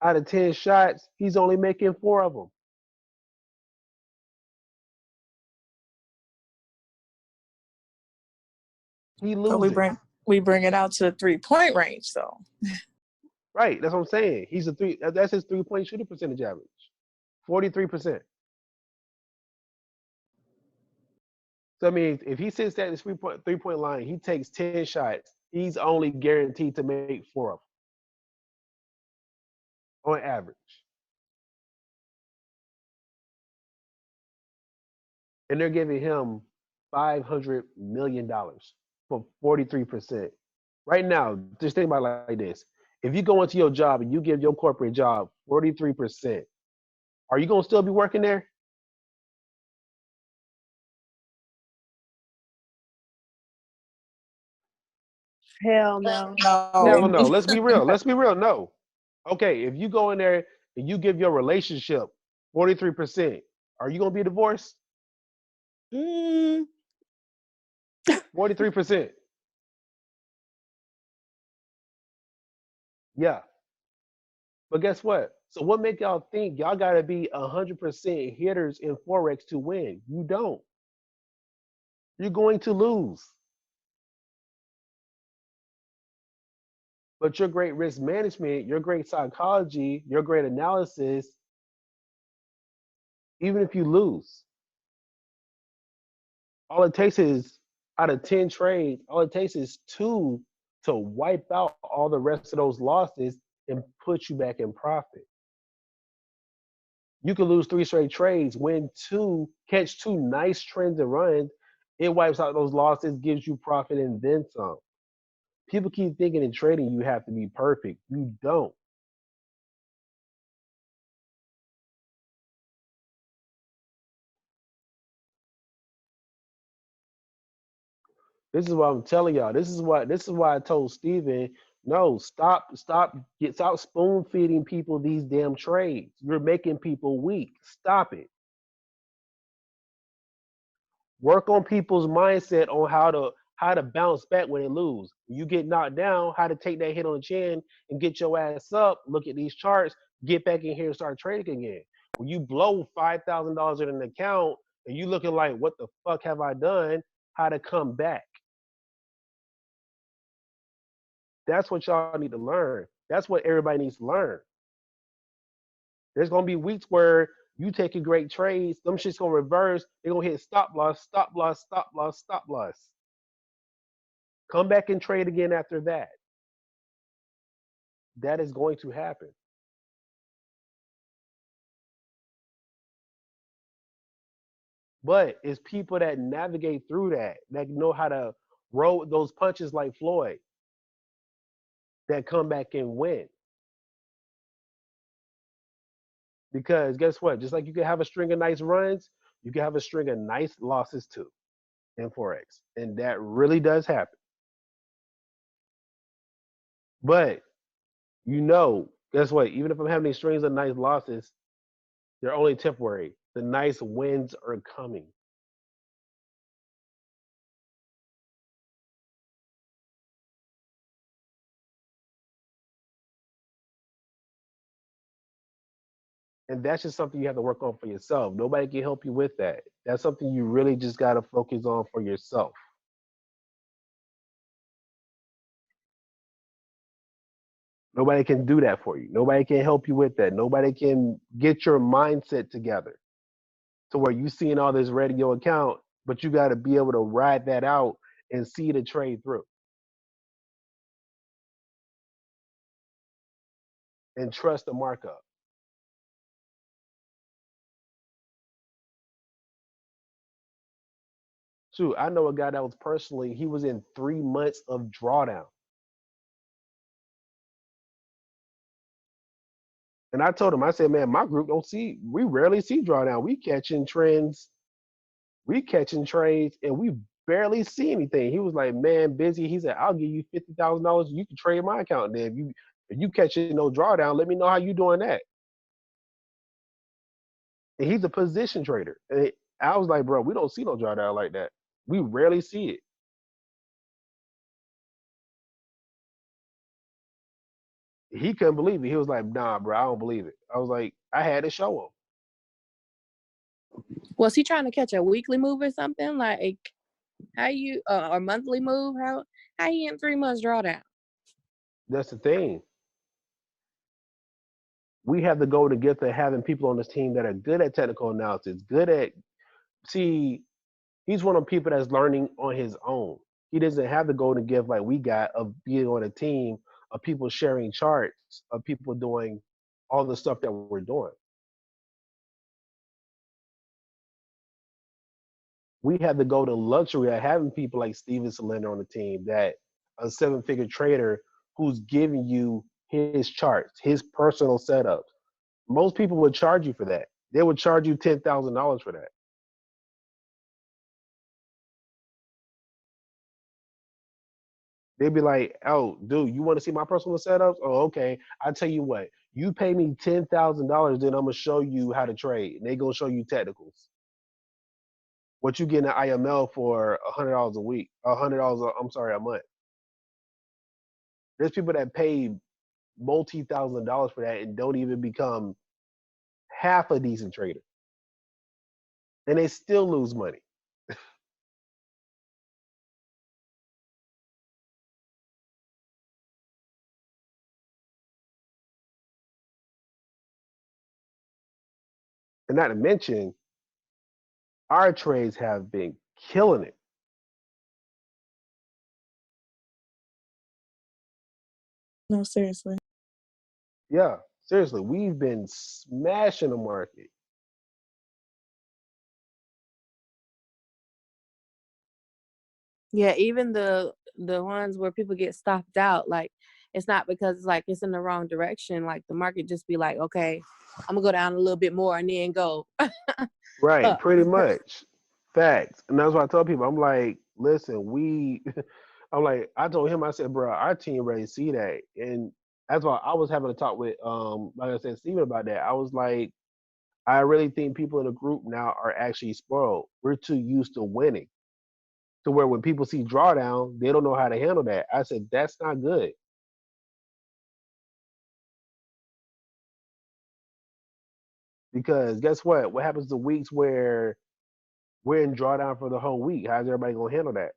Out of 10 shots, he's only making 4 of them. He But loses. we bring it out to the 3-point range, though. Right, that's what I'm saying. That's his 3-point shooting percentage average. 43%. So I mean, if he sits at his 3-point line, he takes 10 shots, he's only guaranteed to make 4 of them on average. And they're giving him $500 million for 43%. Right now, just think about it like this. If you go into your job and you give your corporate job 43%, are you going to still be working there? Hell no. Hell no. Let's be real. Let's be real. No. Okay, if you go in there and you give your relationship 43%, are you going to be divorced? 43%. Yeah. But guess what? So what make y'all think y'all got to be 100% hitters in Forex to win? You don't. You're going to lose. But your great risk management, your great psychology, your great analysis, even if you lose, all it takes is out of 10 trades, all it takes is 2 to wipe out all the rest of those losses and put you back in profit. You could lose 3 straight trades, win 2, catch 2 nice trends and runs. It wipes out those losses, gives you profit, and then some. People keep thinking in trading you have to be perfect. You don't. This is what I'm telling y'all. This is why I told Steven, no, stop spoon feeding people these damn trades. You're making people weak. Stop it. Work on people's mindset on how to bounce back when they lose. When you get knocked down, how to take that hit on the chin and get your ass up, look at these charts, get back in here and start trading again. When you blow $5,000 in an account and you looking like, what the fuck have I done? How to come back. That's what y'all need to learn. That's what everybody needs to learn. There's gonna be weeks where you taking great trades, them shit's gonna reverse. They're gonna hit stop loss, stop loss, stop loss, stop loss. Come back and trade again after that. That is going to happen. But it's people that navigate through that know how to roll those punches like Floyd, that come back and win. Because guess what? Just like you can have a string of nice runs, you can have a string of nice losses too in Forex. And that really does happen. But guess what? Even if I'm having these strings of nice losses, they're only temporary. The nice wins are coming. And that's just something you have to work on for yourself. Nobody can help you with that. That's something you really just got to focus on for yourself. Nobody can do that for you. Nobody can help you with that. Nobody can get your mindset together to where you seeing all this radio account, but you got to be able to ride that out and see the trade through and trust the markup. Shoot, I know a guy that was personally, he was in 3 months of drawdown. And I told him, I said, man, my group we rarely see drawdown. We catching trends, we catching trades, and we barely see anything. He was like, man, busy. He said, I'll give you $50,000. You can trade my account. Then if you catching no drawdown, let me know how you doing that. And he's a position trader. And I was like, bro, we don't see no drawdown like that. We rarely see it. He couldn't believe it. He was like, nah, bro, I don't believe it. I was like, I had to show him. Was he trying to catch a weekly move or something? Like how you or monthly move? How you in 3 months drawdown? That's the thing. We have the golden gift of having people on this team that are good at technical analysis, see, he's one of the people that's learning on his own. He doesn't have the golden gift like we got of being on a team of people sharing charts, of people doing all the stuff that we're doing. We have the golden luxury of having people like Steven Cylinder on the team, that a 7-figure trader who's giving you his charts, his personal setups. Most people would charge you for that. They would charge you $10,000 for that. They'd be like, oh, dude, you want to see my personal setups? Oh, okay. I tell you what, you pay me $10,000, then I'm going to show you how to trade. And they going to show you technicals. What you get in an IML for $100 a week, $100, a month. There's people that pay multi-$1,000s for that and don't even become half a decent trader. And they still lose money. And not to mention, our trades have been killing it. No, seriously. Yeah, seriously, we've been smashing the market. Yeah, even the ones where people get stopped out, like it's not because like it's in the wrong direction. Like the market just be like, okay, I'm gonna go down a little bit more and then go Right, up. pretty much. Facts. And that's what I tell people. I'm like, listen, I told him, I said, bro, our team ready to see that. And that's why I was having a talk with, like I said, Steven about that. I was like, I really think people in the group now are actually spoiled. We're too used to winning to where when people see drawdown, they don't know how to handle that. I said, that's not good. Because guess what? What happens to weeks where we're in drawdown for the whole week? How's everybody going to handle that?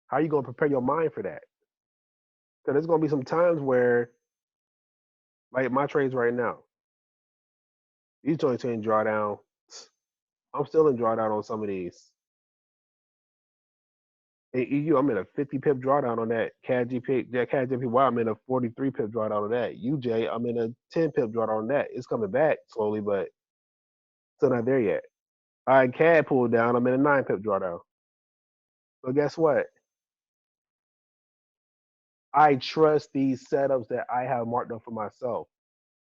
How are you going to prepare your mind for that? Because there's going to be some times where, like my trades right now, these joints are in drawdown. I'm still in drawdown on some of these. In EU, I'm in a 50 pip drawdown on that CAD JPY. I'm in a 43 pip drawdown on that. UJ, I'm in a 10 pip drawdown on that. It's coming back slowly, but still not there yet. I CAD pulled down. I'm in a 9 pip drawdown. But guess what? I trust these setups that I have marked up for myself.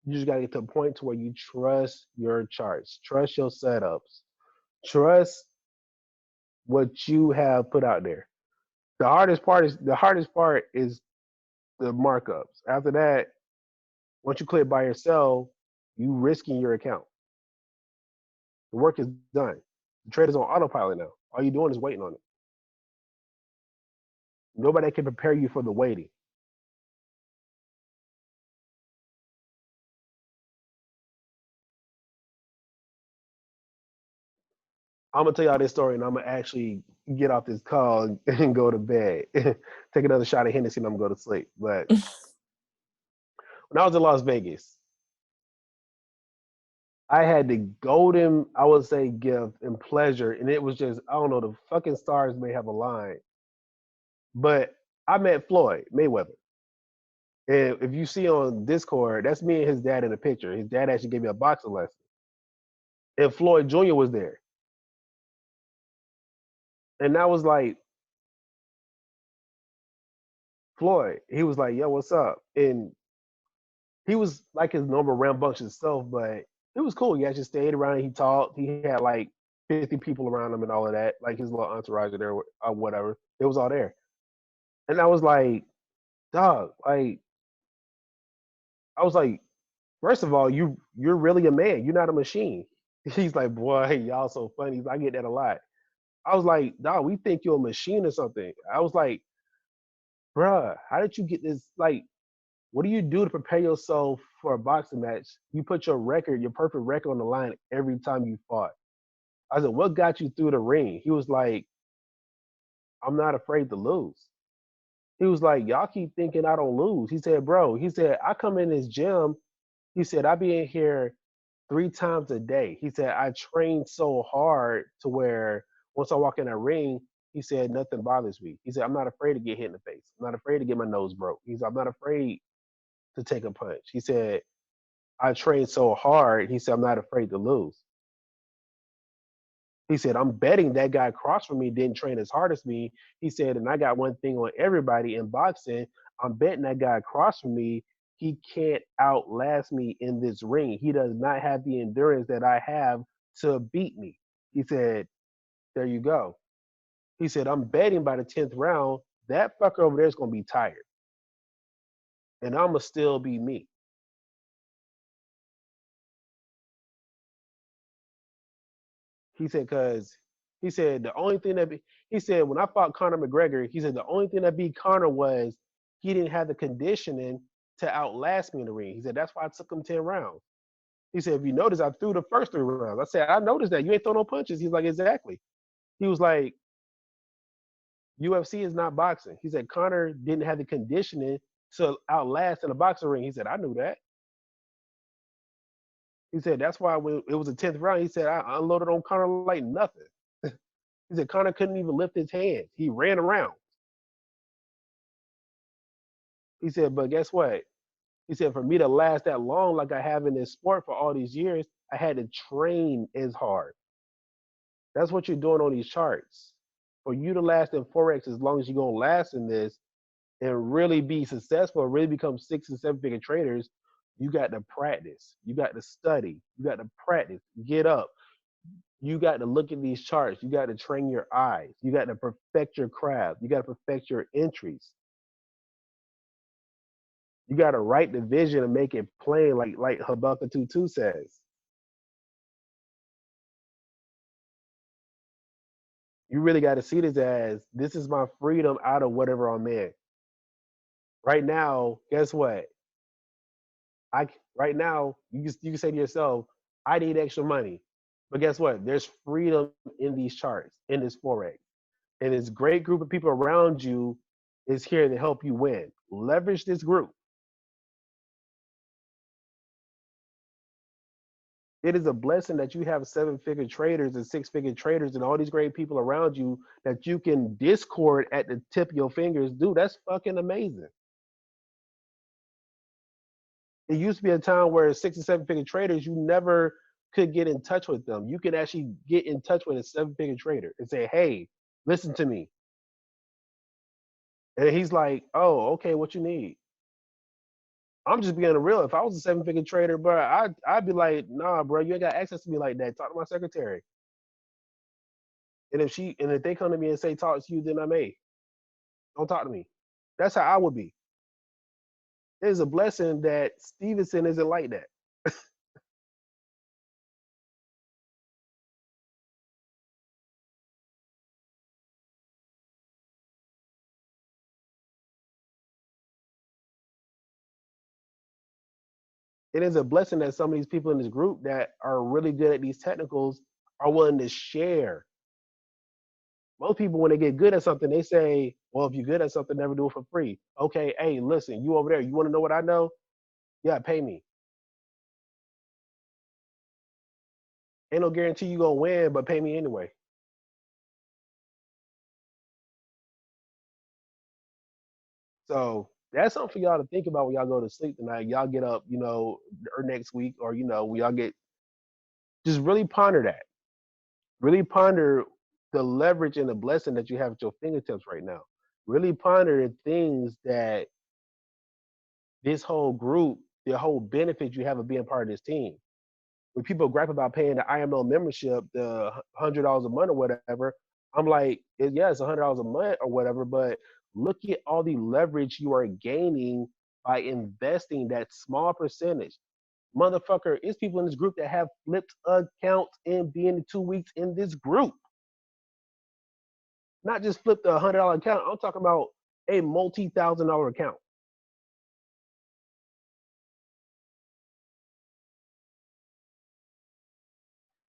You just got to get to a point to where you trust your charts, trust your setups, trust what you have put out there. The hardest part is the markups. After that, once you clear by yourself, you risking your account. The work is done. The trader's on autopilot now. All you're doing is waiting on it. Nobody can prepare you for the waiting. I'm gonna tell y'all this story, and I'm gonna actually get off this call and go to bed. Take another shot of Hennessy, and I'm gonna go to sleep. But when I was in Las Vegas, I had the golden, I would say, gift and pleasure, and it was just, I don't know, the fucking stars may have aligned, but I met Floyd Mayweather. And if you see on Discord, that's me and his dad in the picture. His dad actually gave me a boxing lesson. And Floyd Jr. was there. And I was like, Floyd, he was like, yo, what's up? And he was like his normal rambunctious self, but it was cool. He actually stayed around and he talked. He had like 50 people around him and all of that, like his little entourage there or whatever. It was all there. And I was like, dog, like, I was like, first of all, you're really a man. You're not a machine. He's like, boy, y'all so funny. I get that a lot. I was like, dog, we think you're a machine or something. I was like, bruh, how did you get this? Like, what do you do to prepare yourself for a boxing match? You put your record, your perfect record on the line every time you fought. I said, what got you through the ring? He was like, I'm not afraid to lose. He was like, y'all keep thinking I don't lose. He said, bro, he said, I come in this gym. He said, I be in here 3 times a day. He said, I train so hard to where once I walk in that ring, he said, nothing bothers me. He said, I'm not afraid to get hit in the face. I'm not afraid to get my nose broke. He said, I'm not afraid to take a punch. He said, I train so hard. He said, I'm not afraid to lose. He said, I'm betting that guy across from me didn't train as hard as me. He said, and I got one thing on everybody in boxing. I'm betting that guy across from me, he can't outlast me in this ring. He does not have the endurance that I have to beat me. He said, there you go. He said, I'm betting by the 10th round, that fucker over there is going to be tired. And I'm going to still be me. He said, because he said the only thing he said when I fought Conor McGregor, he said the only thing that beat Conor was he didn't have the conditioning to outlast me in the ring. He said that's why I took him 10 rounds. He said, if you notice, I threw the first 3 rounds. I said, I noticed that. You ain't throw no punches. He's like, exactly. He was like, UFC is not boxing. He said Conor didn't have the conditioning to outlast in a boxing ring. He said, I knew that. He said, that's why when it was the 10th round, he said, I unloaded on Conor like nothing. He said Conor couldn't even lift his hands. He ran around. He said, but guess what? He said, for me to last that long like I have in this sport for all these years, I had to train as hard. That's what you're doing on these charts. For you to last in Forex as long as you're going to last in this and really be successful, really become 6 and 7 figure traders, you got to practice. You got to study. You got to practice. Get up. You got to look at these charts. You got to train your eyes. You got to perfect your craft. You got to perfect your entries. You got to write the vision and make it plain, like Habakkuk 2:2 says. You really got to see this as this is my freedom out of whatever I'm in. Right now, guess what? Right now you can say to yourself, I need extra money, but guess what? There's freedom in these charts, in this forex, and this great group of people around you is here to help you win. Leverage this group. It is a blessing that you have 7-figure traders and 6-figure traders and all these great people around you that you can discord at the tip of your fingers. Dude, that's fucking amazing. It used to be a time where 6 and 7-figure traders, you never could get in touch with them. You could actually get in touch with a 7-figure trader and say, hey, listen to me. And he's like, oh, okay, what you need? I'm just being real. If I was a 7-figure trader, bro, I'd be like, nah, bro, you ain't got access to me like that. Talk to my secretary. And if they come to me and say talk to you, then I may. Don't talk to me. That's how I would be. It's a blessing that Stevenson isn't like that. it is a blessing that some of these people in this group that are really good at these technicals are willing to share. Most people, when they get good at something, they say, well, if you're good at something, never do it for free. Okay, hey, listen, you over there, you want to know what I know? Yeah, pay me. Ain't no guarantee you gonna win, but pay me anyway. So that's something for y'all to think about when y'all go to sleep tonight. Y'all get up, or next week, or when y'all get, just really ponder that. Really ponder the leverage and the blessing that you have at your fingertips right now. Really ponder the things that this whole group, the whole benefit you have of being part of this team. When people gripe about paying the IML membership, the $100 a month or whatever, I'm like, yeah, it's $100 a month or whatever, but look at all the leverage you are gaining by investing that small percentage. Motherfucker, it's people in this group that have flipped accounts and being the 2 weeks in this group. Not just flipped a $100 account. I'm talking about a multi-$1,000 account.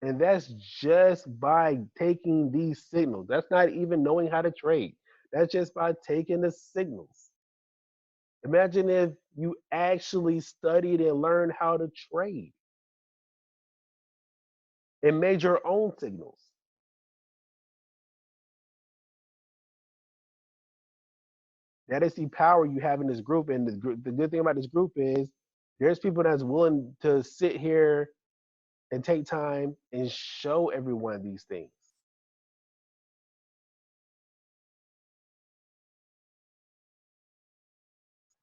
And that's just by taking these signals. That's not even knowing how to trade. That's just by taking the signals. Imagine if you actually studied and learned how to trade and made your own signals. That is the power you have in this group. And the good thing about this group is there's people that's willing to sit here and take time and show everyone these things.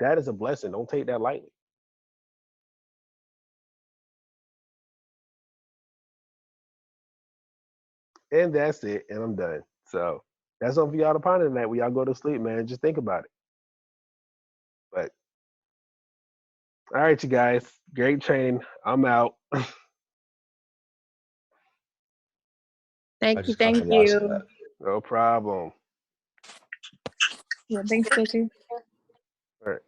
That is a blessing. Don't take that lightly. And that's it. And I'm done. So that's something for y'all to ponder tonight when y'all go to sleep, man. Just think about it. But all right, you guys. Great training. I'm out. Thank you. Thank you. No problem. Yeah, thanks, Coachy. All right.